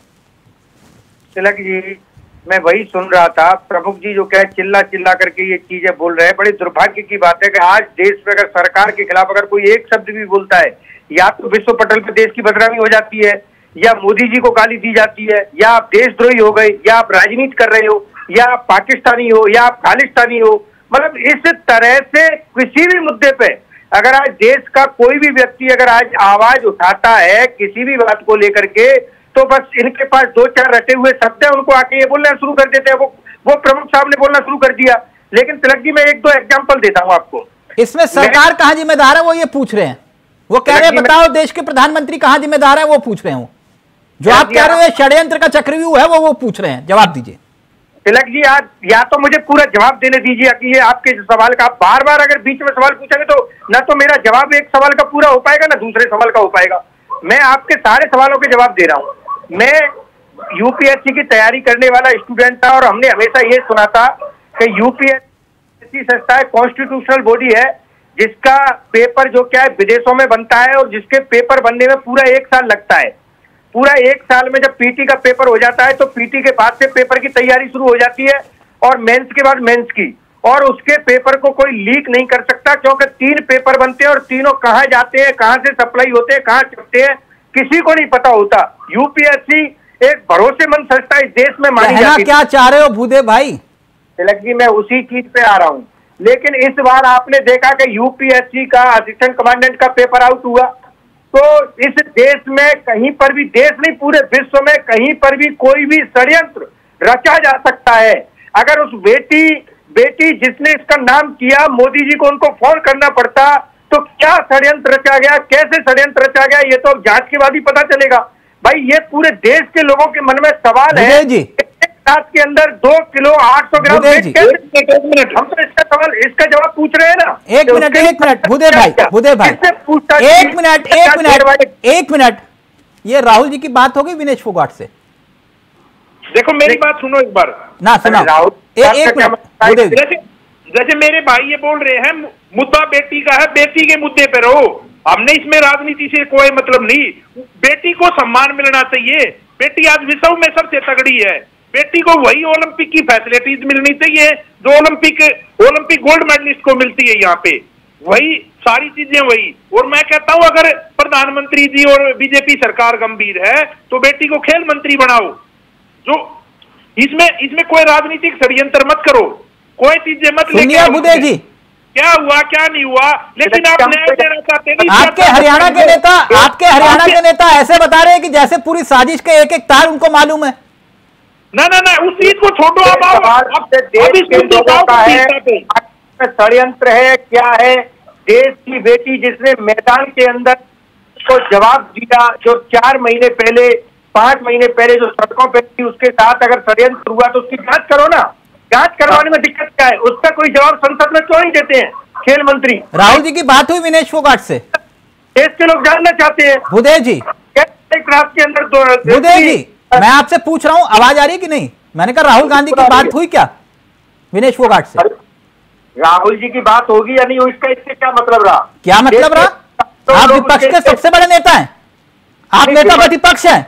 तिलक जी, मैं वही सुन रहा था, प्रमुख जी जो कहे चिल्ला चिल्ला करके ये चीजें बोल रहे हैं। बड़ी दुर्भाग्य की बात है कि आज देश में अगर सरकार के खिलाफ अगर कोई एक शब्द भी बोलता है, या तो विश्व पटल पर देश की बदनामी हो जाती है, या मोदी जी को गाली दी जाती है, या आप देशद्रोही हो गए, या आप राजनीति कर रहे हो, या आप पाकिस्तानी हो, या आप खालिस्तानी हो। मतलब इस तरह से किसी भी मुद्दे पे अगर आज देश का कोई भी व्यक्ति अगर आज आवाज उठाता है किसी भी बात को लेकर के, तो बस इनके पास दो चार रटे हुए शब्द है, उनको आके ये बोलना शुरू कर देते हैं। वो प्रमुख साहब ने बोलना शुरू कर दिया। लेकिन तिलक जी, मैं एक दो एग्जांपल देता हूं आपको। इसमें सरकार कहां जिम्मेदार है वो ये पूछ रहे हैं। वो कह रहे हैं बताओ देश के प्रधानमंत्री कहां जिम्मेदार है, वो पूछ रहे हैं। जो आप कह रहे हो षड्यंत्र का चक्रव्यूह है वो पूछ रहे हैं। जवाब दीजिए तिलक जी। आज या तो मुझे पूरा जवाब देने दीजिए कि ये आपके सवाल का, आप बार बार अगर बीच में सवाल पूछेंगे तो ना तो मेरा जवाब एक सवाल का पूरा हो पाएगा, ना दूसरे सवाल का हो पाएगा। मैं आपके सारे सवालों के जवाब दे रहा हूं। मैं यूपीएससी की तैयारी करने वाला स्टूडेंट था और हमने हमेशा ये सुना था कि यूपीएससी संस्था है, कॉन्स्टिट्यूशनल बॉडी है, जिसका पेपर जो क्या है विदेशों में बनता है और जिसके पेपर बनने में पूरा 1 साल लगता है। पूरा 1 साल में जब पीटी का पेपर हो जाता है तो पीटी के बाद से पेपर की तैयारी शुरू हो जाती है और मेंस के बाद मेंस की। और उसके पेपर को कोई लीक नहीं कर सकता, क्योंकि 3 पेपर बनते हैं और तीनों कहाँ जाते हैं, कहाँ से सप्लाई होते हैं, कहाँ छपते हैं, किसी को नहीं पता होता। यूपीएससी एक भरोसेमंद संस्था इस देश में मानी जाती है। क्या चाह रहे हो भूदेव भाई? तिलक जी, मैं उसी चीज पे आ रहा हूँ। लेकिन इस बार आपने देखा कि यूपीएससी का असिस्टेंट कमांडेंट का पेपर आउट हुआ, तो इस देश में कहीं पर भी, देश नहीं पूरे विश्व में कहीं पर भी कोई भी षड्यंत्र रचा जा सकता है। अगर उस बेटी जिसने इसका नाम किया, मोदी जी को उनको फोन करना पड़ता तो क्या षड्यंत्र रचा गया, कैसे षड्यंत्र रचा गया, ये तो अब जांच के बाद ही पता चलेगा। भाई ये पूरे देश के लोगों के मन में सवाल है जी। एक साथ के अंदर 2 किलो 800 ग्राम कैसे? 1 मिनट, हम तो इसका जवाब पूछ रहे हैं ना। एक मिनट भूदेव भाई, एक मिनट, ये राहुल जी की बात हो गई विनेश फोगाट से। देखो मेरी बात सुनो एक बार ना, सुना एक मिनट। जैसे मेरे भाई ये बोल रहे हैं मुद्दा बेटी का है, बेटी के मुद्दे पे रहो, हमने इसमें राजनीति से कोई मतलब नहीं। बेटी को सम्मान मिलना चाहिए। बेटी आज विश्व में सबसे तगड़ी है। बेटी को वही ओलंपिक की फैसिलिटीज मिलनी चाहिए जो ओलंपिक गोल्ड मेडलिस्ट को मिलती है यहाँ पे, वही सारी चीजें वही। और मैं कहता हूँ अगर प्रधानमंत्री जी और बीजेपी सरकार गंभीर है तो बेटी को खेल मंत्री बनाओ। जो इसमें कोई राजनीतिक षड्यंत्र मत करो, कोई चीजें मत लेके। भूदेव जी, क्या हुआ क्या नहीं हुआ, लेकिन आप न्याय देना चाहते नहीं। आपके हरियाणा के नेता ऐसे बता रहे हैं कि जैसे पूरी साजिश के एक एक तार उनको मालूम है। ना उस चीज को छोड़ो। षड्यंत्र है क्या है? देश की बेटी जिसने मैदान के अंदर को जवाब दिया, जो 4 महीने पहले 5 महीने पहले जो सड़कों पे थी, उसके साथ अगर षड्यंत्र हुआ तो उसकी जांच करो ना। जांच करवाने में दिक्कत क्या है? उसका कोई जवाब संसद में क्यों नहीं देते हैं खेल मंत्री? राहुल जी की बात हुई विनेश फोगाट से, देश के लोग जानना चाहते हैं। भूदेव जी, क्राफ्ट के अंदर भूदेव जी, मैं आपसे पूछ रहा हूं आवाज आ रही है कि नहीं? मैंने कहा राहुल गांधी की बात हुई क्या विनेश फोगाट से? राहुल जी की बात होगी या नहीं, इसका इससे क्या मतलब रहा? क्या मतलब रहा? आप विपक्ष के सबसे बड़े नेता हैं, आप नेता प्रतिपक्ष हैं।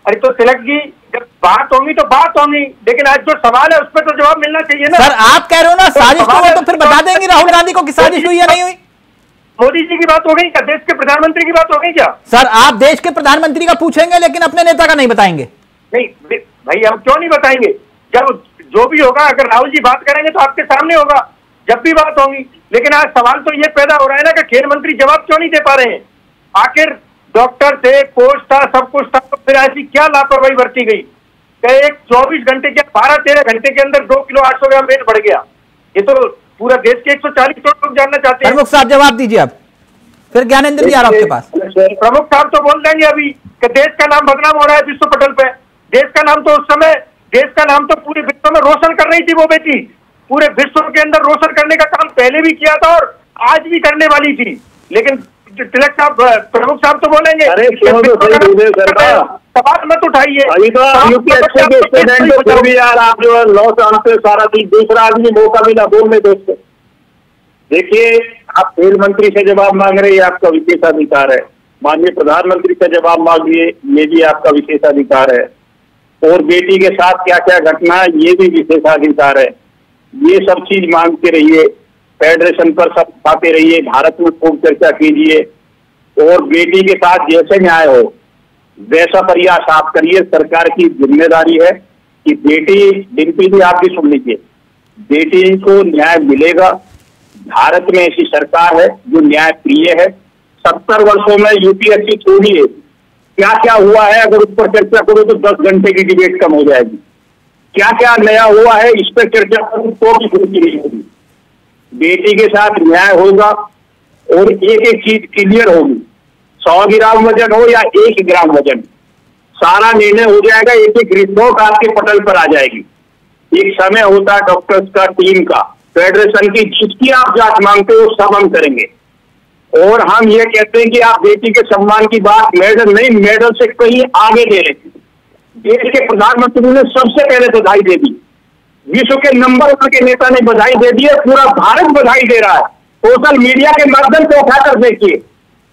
अरे तो तिलक जी, जब बात होगी तो बात होगी, लेकिन आज जो सवाल है उस पर तो जवाब मिलना चाहिए ना। सर आप कह रहे हो ना साजिश हुई, तो फिर बता देंगे राहुल गांधी को कि साजिश हुई या नहीं हुई। मोदी जी की बात हो गई क्या? देश के प्रधानमंत्री की बात हो गई क्या? सर आप देश के प्रधानमंत्री का पूछेंगे लेकिन अपने नेता का नहीं बताएंगे। नहीं भाई, हम क्यों नहीं बताएंगे? जब जो भी होगा, अगर राहुल जी बात करेंगे तो आपके सामने होगा जब भी बात होगी। लेकिन आज सवाल तो ये पैदा हो रहा है ना कि खेल मंत्री जवाब क्यों नहीं दे पा रहे हैं? आखिर डॉक्टर थे, कोच था, सब कुछ था, तो फिर ऐसी क्या लापरवाही बरती गई? कि एक 24 घंटे के 12-13 घंटे के अंदर 2 किलो 800 ग्राम वेट बढ़ गया। ये तो पूरा देश के 140 करोड़ लोग जानना चाहते हैं। प्रमुख साहब जवाब दीजिए आप, फिर ज्ञानेंद्र जी आ रहा आपके पास। प्रमुख साहब तो बोल देंगे अभी कि देश का नाम बदनाम हो रहा है विश्व पटल पे। देश का नाम तो उस समय, देश का नाम तो पूरे विश्व में रोशन कर रही थी वो बेटी, पूरे विश्व के अंदर रोशन करने का काम पहले भी किया था और आज भी करने वाली थी। लेकिन तिलक साहब, प्रमुख साहब तो बोलेंगे सवाल मत उठाइए। यूपीएससी के स्टूडेंट को फिर भी यार आप जो है लॉस आनते सारा दिन, दूसरा आदमी मौका मिला बोलने दोस्तों। देखिए, आप खेल मंत्री से जवाब मांग रहे हैं, आपका विशेषाधिकार है। माननीय प्रधानमंत्री से जवाब मांगिए, ये भी आपका विशेषाधिकार है। और बेटी के साथ क्या क्या घटना है, ये भी विशेषाधिकार है। ये सब चीज मांगते रहिए, फेडरेशन पर सब पाते रहिए, भारत में खूब चर्चा कीजिए और बेटी के साथ जैसे न्याय हो वैसा प्रयास आप करिए। सरकार की जिम्मेदारी है कि बेटी, डिम्पी भी आप भी सुन लीजिए, बेटी को न्याय मिलेगा। भारत में ऐसी सरकार है जो न्याय प्रिय है। 70 वर्षों में यूपीएससी छोड़िए, क्या क्या हुआ है अगर उस पर चर्चा करो तो 10 घंटे की डिबेट कम हो जाएगी। क्या क्या नया हुआ है इस पर चर्चा करो तो भी खुशी नहीं होगी। बेटी के साथ न्याय होगा और एक एक चीज क्लियर होगी। 100 ग्राम वजन हो या 1 ग्राम वजन, सारा निर्णय हो जाएगा। एक एक रिपोर्ट आपके पटल पर आ जाएगी। एक समय होता है डॉक्टर्स का, टीम का, फेडरेशन की, जिसकी आप जांच मांगते हो सब हम करेंगे। और हम ये कहते हैं कि आप बेटी के सम्मान की बात मेडल नहीं, मेडल से कहीं आगे दे रहे हैं। देश के प्रधानमंत्री ने सबसे पहले बधाई दे दी, विश्व के नंबर 1 के नेता ने बधाई दे दी है, पूरा भारत बधाई दे रहा है। सोशल मीडिया के माध्यम से उठाकर देखिए,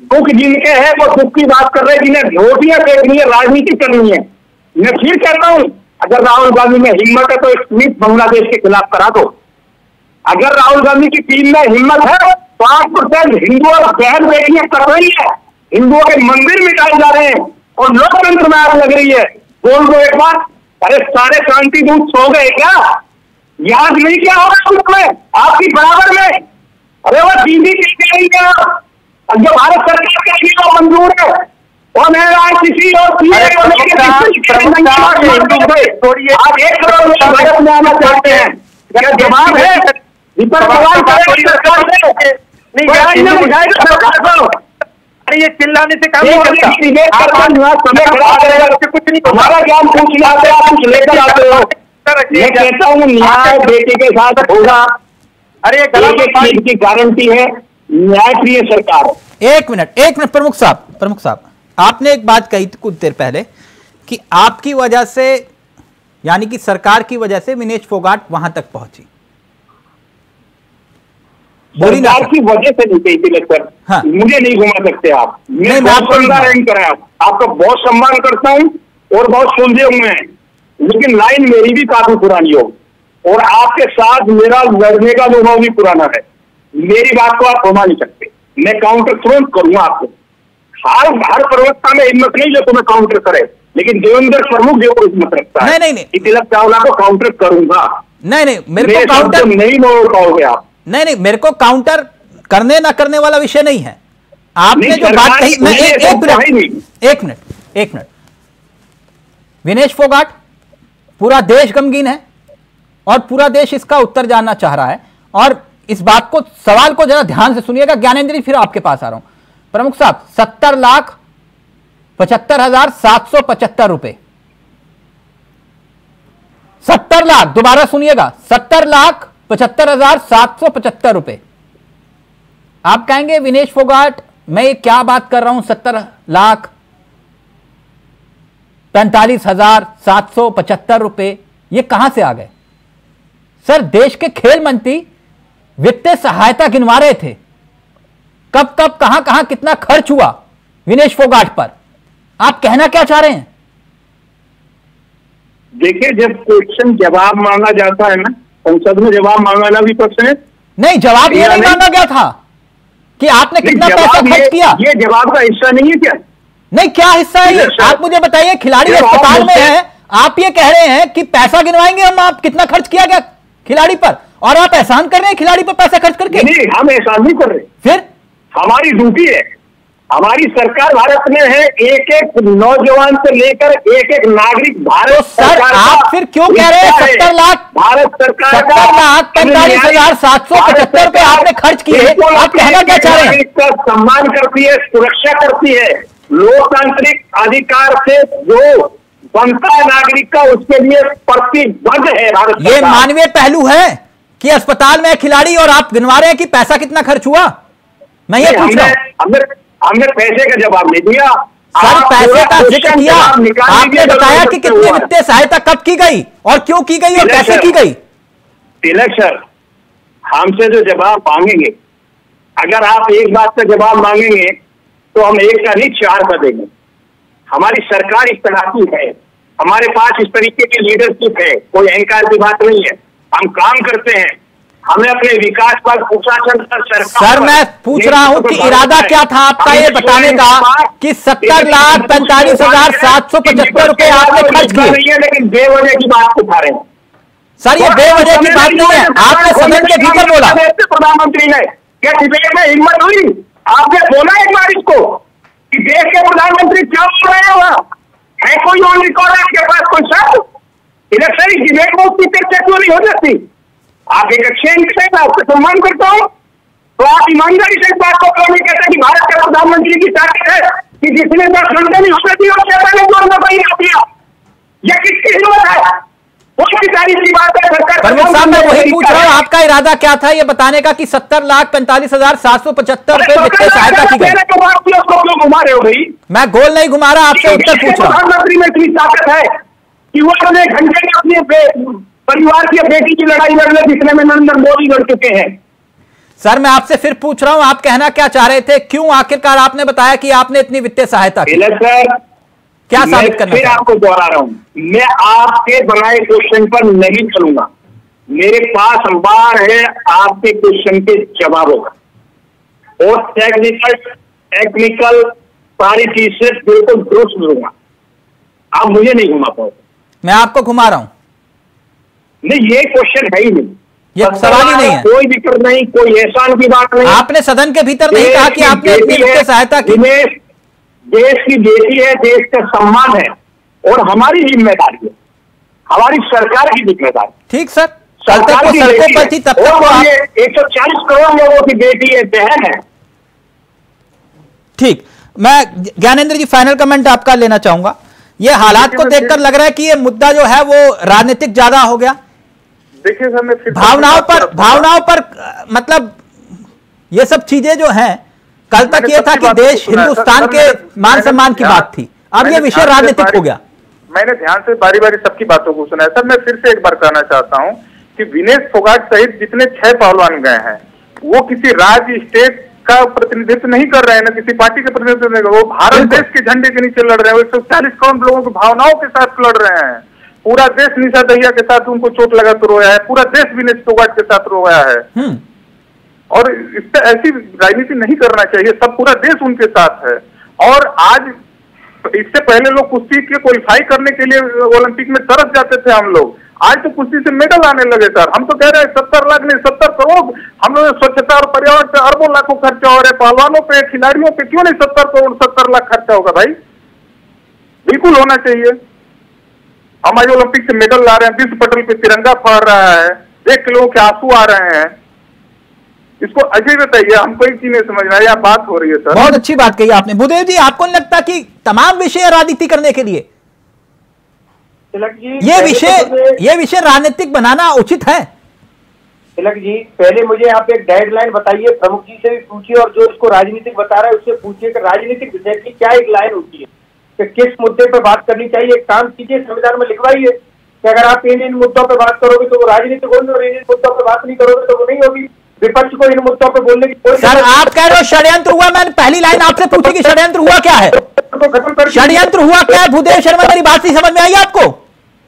दुख जिनके है वो दुख की बात कर रहे हैं, जिन्हें रोटियां फेंकनी है, राजनीति करनी है। मैं फिर कहता हूं, अगर राहुल गांधी में हिम्मत है तो एक ट्वीट बांग्लादेश के खिलाफ करा दो। अगर राहुल गांधी की टीम में हिम्मत है तो 8% हिंदुओं और बहन बेटियां कर रही है, हिंदुओं के मंदिर मिटाए जा रहे हैं और लोकतंत्र में आग लग रही है। बोल दो एक बार, अरे सारे क्रांति दूत सो गए क्या? याद नहीं क्या होगा उसमें आपकी बराबर में? अरे वो दीदी कहते नहीं क्या? अब जो भारत सरकार के लिए तो मंजूर है और मैं किसी और आप 1 करोड़ लोग भारत में आना चाहते हैं, क्या जवाब है? अरे ये चिल्लाने से काम नहीं करता। कुछ नहीं, हमारा ज्ञान पूछना है, आप कुछ लेकर आते हो। मैं कहता हूँ न्याय बेटी के साथ होगा। अरे एक की गारंटी है, न्यायप्रिय सरकार। एक मिनट प्रमुख साहब, आपने एक बात कही थी कुछ देर पहले कि आपकी वजह से, यानी कि सरकार की वजह से विनेश फोगाट वहां तक पहुंची। सरकार की वजह से नहीं कही थी सर। हाँ। मुझे नहीं घुमा सकते आप। मैं बहुत सम्मान कराया, आपका बहुत सम्मान करता हूँ और बहुत सुलझे हुए हैं, लेकिन लाइन मेरी भी काफी पुरानी हो और आपके साथ मेरा लड़ने का अनुभव भी पुराना है। मेरी बात को आप घुमा नहीं सकते। मैं काउंटर तुरंत करूंगा आपको। हर प्रवक्ता में हिम्मत नहीं जो तुम्हें काउंटर करे, लेकिन देवेंद्र प्रमुख जो हिम्मत रखता है, नहीं तिलक चावला को काउंटर करूंगा। नहीं मेरे को काउंटर नहीं बोल पाओगे आप। नहीं मेरे को काउंटर करने ना करने वाला विषय नहीं है। आपने जो बात कही, एक मिनट, विनेश फोगाट, पूरा देश गमगीन है और पूरा देश इसका उत्तर जानना चाह रहा है। और इस बात को, सवाल को जरा ध्यान से सुनिएगा। ज्ञानेंद्र जी, फिर आपके पास आ रहा हूं। प्रमुख साहब, 70,75,775 रुपए, 70 लाख, दोबारा सुनिएगा, 70,75,775 रुपए। आप कहेंगे विनेश फोगाट, मैं ये क्या बात कर रहा हूं, 70,45,775 रुपए ये कहां से आ गए? सर, देश के खेल मंत्री वित्तीय सहायता गिनवा रहे थे, कब कहां कितना खर्च हुआ विनेश फोगाट पर। आप कहना क्या चाह रहे हैं? देखिए, जब क्वेश्चन जवाब मांगा जाता है ना, संसद में जवाब मांगना भी प्रश्न है। नहीं, जवाब ये नहीं मांगा गया था कि आपने कितना पैसा खर्च किया। ये जवाब का हिस्सा नहीं है क्या? नहीं, क्या हिस्सा है ये? आप मुझे बताइए। खिलाड़ी अस्पताल में है, आप ये कह रहे हैं कि पैसा गिनवाएंगे हम, आप कितना खर्च किया गया खिलाड़ी पर, और आप एहसान कर रहे हैं खिलाड़ी पर पैसा खर्च करके। नहीं, हम एहसान नहीं कर रहे। फिर हमारी ड्यूटी है, हमारी सरकार भारत में है, एक एक नौजवान से लेकर एक एक नागरिक भारत। तो सर आप फिर क्यों कह रहे हैं 70 लाख भारत सरकार 70,45,775 रुपए आपने खर्च किए? आप कहना क्या चाह रहे हैं? का सम्मान करती है, सुरक्षा करती है, लोकतांत्रिक अधिकार से जो बनता है नागरिक का, उसके लिए प्रतिबद्ध है भारत। ये मानवीय पहलू है कि अस्पताल में खिलाड़ी और आप गिनवा रहे हैं कि पैसा कितना खर्च हुआ? मैं ये पूछ रहा हूं। हमने पैसे का जवाब नहीं दिया सर, पैसे का जिक्र किया। आपने बताया कि कितनी वित्तीय सहायता कब की गई और क्यों की गई और कैसे की गई। तिलक सर, हमसे जो जवाब मांगेंगे, अगर आप एक बात का जवाब मांगेंगे तो हम एक का नहीं 4 का देंगे। हमारी सरकार इस तरह की है, हमारे पास इस तरीके की लीडरशिप है, कोई अहंकार की बात नहीं है। हम काम करते हैं, हमें अपने विकास पर प्रशासन पर सरकार। सर मैं पूछ रहा हूं कि इरादा क्या था आपका ये बताने का कि 70,45,775 रुपए आपने खर्च किए। लेकिन बेवजह की बात उठा रहे हैं सर, ये बेवजह की बात नहीं है। आपने सदन के भीतर बोला, प्रधानमंत्री ने क्या डिबेट में हिम्मत हुई? आपने बोला एक बार इसको कि देश के प्रधानमंत्री क्या बोल रहे हैं? वहां है कोई ऑन रिकॉर्ड आपके पास कोई शब्द? इलेक्शन डिबेट में उसकी चर्चा क्यों नहीं हो जाती? आप एक अच्छे इंसान हैं, आपका सम्मान करता हूं, तो आप ईमानदारी से इस बात को क्यों नहीं कहते कि भारत के प्रधानमंत्री की ताकत है कि जिसने 10 घंटे नहीं होते थी और 6 ने जोड़ना नहीं दिया? यह किसकी हिम्मत है? उसकी तारीफ की बात है सरकार। परमित साहब मैं वही पूछ रहा हूं, आपका इरादा क्या था ये बताने का कि 70,45,775 रुपए वित्तीय सहायता की गई? क्यों घुमा रहे हो भाई? मैं गोल नहीं घुमा रहा, आपसे उत्तर पूछ रहा हूं। प्रधानमंत्री में इतनी ताकत है कि वो अपने घंटे में अपने परिवार की बेटी की लड़ाई लड़ने जितने में नरेंद्र मोदी लड़ चुके हैं। सर मैं आपसे फिर पूछ रहा हूं, आप कहना क्या चाह रहे थे? क्यों आखिरकार आपने बताया कि आपने इतनी वित्तीय सहायता की? सर क्या साबित करना? फिर आपको दोहरा रहा हूं, मैं आपके बनाए क्वेश्चन पर नहीं चलूंगा। मेरे पास बार है आपके क्वेश्चन के जवाबों का, और टेक्निकल सारी चीज से बिल्कुल दुरुस्त दूंगा। आप मुझे नहीं घुमा पाओ। मैं आपको घुमा रहा हूं। नहीं, ये क्वेश्चन है ही नहीं, ये सवाल ही नहीं है। कोई दिक्कत नहीं, कोई एहसान की बात नहीं। आपने सदन के भीतर नहीं कहा कि आपने इतनी वित्तीय सहायता की। देश की बेटी है, देश का सम्मान है, और हमारी जिम्मेदारी है, हमारी सरकार की जिम्मेदारी। ठीक सर, सरकार की सड़कों पर थी तब तक 140 करोड़ लोगों की बेटी है, बहन है। ठीक, मैं ज्ञानेंद्र जी फाइनल कमेंट आपका लेना चाहूंगा। ये हालात को देखकर लग रहा है कि ये मुद्दा जो है वो राजनीतिक ज्यादा हो गया। देखिए सर, मैं फिर भावनाओं पर मतलब ये सब चीजें जो हैं, कल तक ये था कि देश हिंदुस्तान के मान सम्मान की बात थी, अब ये विषय राजनीतिक हो गया। मैंने ध्यान से बारी बारी सबकी बातों को सुना है। सर मैं फिर से एक बार कहना चाहता हूं कि विनेश फोगाट सहित जितने 6 पहलवान गए हैं, वो किसी राज्य स्टेट का प्रतिनिधित्व नहीं कर रहे हैं, ना किसी पार्टी का प्रतिनिधित्व नहीं कर रहे, वो भारत देश के झंडे के नीचे लड़ रहे हैं। 140 करोड़ लोगों की भावनाओं के साथ लड़ रहे हैं। पूरा देश निशा दहिया के साथ उनको चोट लगा तो रोया है, पूरा देश विनेश फोगाट के साथ रोया है। और इस पर ऐसी राजनीति नहीं करना चाहिए, सब पूरा देश उनके साथ है। और आज इससे पहले लोग कुश्ती के क्वालिफाई करने के लिए ओलंपिक में तरस जाते थे हम लोग, आज तो कुश्ती से मेडल आने लगे सर। हम तो कह रहे हैं 70 लाख नहीं 70 करोड़, हम लोग स्वच्छता और पर्यावरण पे अरबों लाखों खर्चा हो रहा है, पहलवानों पे खिलाड़ियों पे क्यों नहीं 70 करोड़ 70 लाख खर्चा होगा भाई? बिल्कुल होना चाहिए। हम आज ओलंपिक से मेडल ला रहे हैं, विश्व पटल पे तिरंगा फहर रहा है, देख के लोगों के आंसू आ रहे हैं। इसको अजय बताइए, हमको एक चीज नहीं समझ रहा है, यहाँ बात हो रही है सर। बहुत अच्छी बात कही आपने भूदेव जी। आपको नहीं लगता कि तमाम विषय राजनीति करने के लिए ये विषय राजनीतिक बनाना उचित है? तिलक जी, पहले मुझे आप एक गाइडलाइन बताइए, प्रमुख जी से भी पूछिए और जो इसको राजनीतिक बता रहा है उससे पूछिए कि राजनीतिक विषय की क्या एक लाइन होती है कि किस मुद्दे पर बात करनी चाहिए। एक काम कीजिए, संविधान में लिखवाइए कि अगर आप इन मुद्दों पर बात करोगे तो वो राजनीतिक होगी और इन मुद्दों पर बात नहीं करोगे तो वो नहीं होगी। विपक्ष को इन मुद्दों पर बोलने की कोई। सर आप कह रहे हो षड्यंत्र हुआ, मैंने पहली लाइन आपसे पूछी कि षड्यंत्र हुआ क्या है? षड्यंत्र हुआ क्या है? भूदेव शर्मा, मेरी बात नहीं समझ में आई आपको?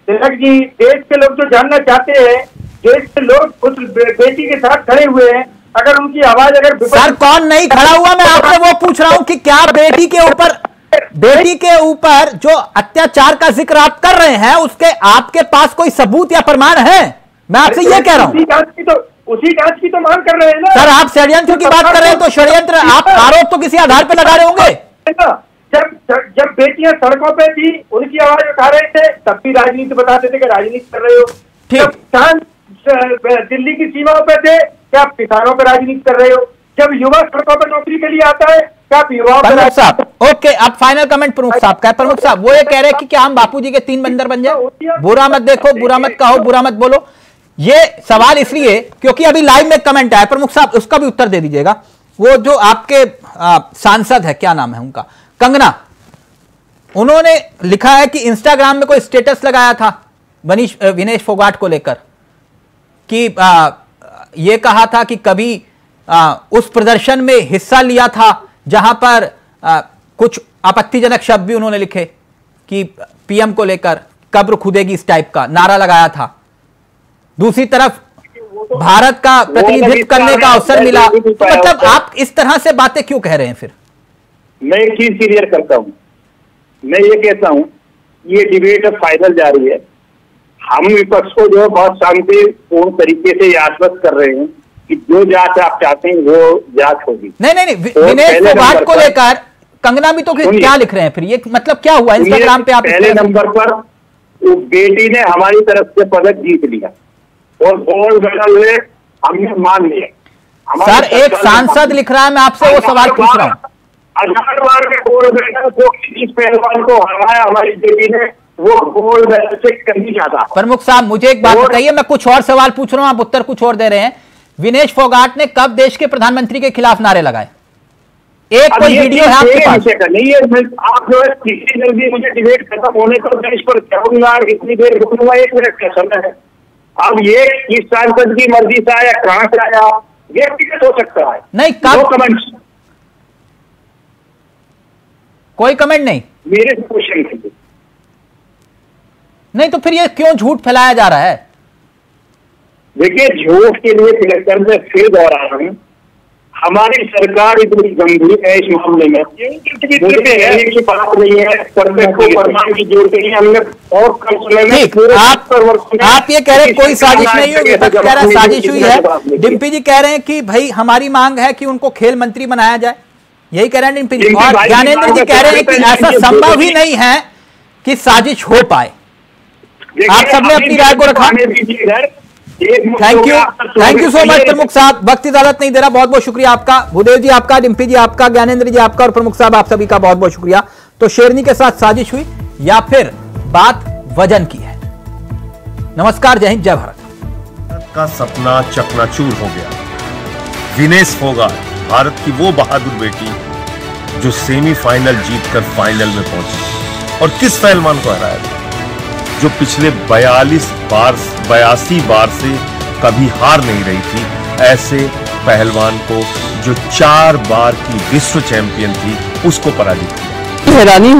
तिलक जी, देश के लोग जो जानना चाहते हैं, देश के लोग कुछ बेटी के साथ खड़े हुए हैं, अगर उनकी आवाज अगर सर कौन नहीं खड़ा हुआ, मैं आपसे वो पूछ रहा हूं कि क्या बेटी के ऊपर जो अत्याचार का जिक्र आप कर रहे हैं उसके आपके पास कोई सबूत या प्रमाण है? मैं आपसे ये कह रहा हूं। उसी जांच की तो मांग कर रहे हैं ना। सर आप षड्यंत्र की बात कर रहे हैं तो षड्यंत्र आप आरोप तो किसी आधार पर लगा रहे होंगे। जब बेटियां सड़कों पे थी उनकी आवाज उठा रहे थे तब भी राजनीति बताते थे कि राजनीति कर रहे हो। जब किसान दिल्ली की सीमाओं पे थे क्या आप किसानों पर राजनीति कर रहे हो। जब युवा सड़कों पर नौकरी के लिए आता है क्या आप युवाओं प्रमुख साहब ओके अब फाइनल कमेंट प्रमुख साहब का। प्रमुख साहब वो ये कह रहे हैं कि क्या हम बापूजी के 3 बंदर बन जाए। बुरा मत देखो, बुरा मत कहो, बुरा मत बोलो। ये सवाल इसलिए क्योंकि अभी लाइव में कमेंट आया प्रमुख साहब, उसका भी उत्तर दे दीजिएगा। वो जो आपके सांसद है, क्या नाम है उनका, कंगना, उन्होंने लिखा है कि इंस्टाग्राम में कोई स्टेटस लगाया था विनेश फोगाट को लेकर कि ये कहा था कि कभी उस प्रदर्शन में हिस्सा लिया था जहां पर कुछ आपत्तिजनक शब्द भी उन्होंने लिखे कि पीएम को लेकर कब्र खुदेगी इस टाइप का नारा लगाया था। दूसरी तरफ भारत का प्रतिनिधित्व करने का अवसर मिला। तो मतलब आप इस तरह से बातें क्यों कह रहे हैं फिर? मैं एक चीज क्लियर करता हूं, मैं ये कहता हूं ये डिबेट अब फाइनल जारी है। हम विपक्ष को जो बहुत शांतिपूर्ण तरीके से आश्वस्त कर रहे हैं कि जो जांच आप चाहते हैं वो जांच होगी। नहीं विनेश फोगाट को लेकर कंगना भी तो क्या लिख रहे हैं फिर? ये मतलब क्या हुआ इंस्टाग्राम पे? आप पहले नंबर पर वो बेटी ने हमारी तरफ से पदक जीत लिया और गोल्ड मेडल में हमने मान लिया। सर एक सांसद लिख रहा है, मैं आपसे वो सवाल पूछ रहा हूँ। 1000 बार में गोल्ड मेडल जो इस पहलवान को हराया हमारी बेटी ने, वो गोल्ड मेडल से कहीं ज्यादा। प्रमुख साहब मुझे एक बात बताइए, मैं कुछ और सवाल पूछ रहा हूं, आप उत्तर कुछ और दे रहे हैं। विनेश फोगाट ने कब देश के प्रधानमंत्री के खिलाफ नारे लगाए? एक कोई वीडियो है आपके पास? नहीं है, आप जो है किसी जल्दी मुझे डिबेट खत्म होने पर मैं इस पर कहूंगा, इतनी देर रुकूंगा, 1 मिनट का समय है। अब ये इस सांसद की मर्जी से आया, कहां से आया, ये टिकट हो सकता है। नहीं कब कमेंट, कोई कमेंट नहीं मेरे क्वेश्चन नहीं, तो फिर ये क्यों झूठ फैलाया जा रहा है? देखिए झूठ के लिए फिर मैं फिर दोहरा रहा हूं, हमारी सरकार इतनी गंभीर है इस मामले में की बात नहीं है, प्रमाण की जरूरत नहीं है। हमने और कम समय में आप ये कह रहे हैं कोई साजिश नहीं होगी, कह रहा है साजिश हुई है। डिम्पी जी कह रहे हैं कि भाई हमारी मांग है कि उनको खेल मंत्री बनाया जाए, यही कह रहे हैं डिम्पी जी। और ज्ञानेंद्र जी कह रहे हैं कि ऐसा संभव ही नहीं है कि साजिश हो पाए। आप सबने अपनी राय को रखा। थैंक यू सो मच प्रमुख साहब, वक्त इजाजत नहीं दे रहा, बहुत बहुत शुक्रिया आपका। भूदेव जी आपका, डिम्पी जी आपका, ज्ञानेंद्र जी आपका और प्रमुख साहब आप सभी का बहुत बहुत शुक्रिया। तो शेरनी के साथ साजिश हुई या फिर बात वजन की है? नमस्कार, जय हिंद, जय भारत। का सपना चकनाचूर हो गया। विनेश फोगाट भारत की वो बहादुर बेटी जो सेमीफाइनल जीतकर फाइनल में पहुंची और किस पहलवान को हराया था, जो पिछले 82 बार से कभी हार नहीं रही थी। ऐसे पहलवान को जो 4 बार की विश्व चैंपियन थी उसको पराजित किया। हैरानी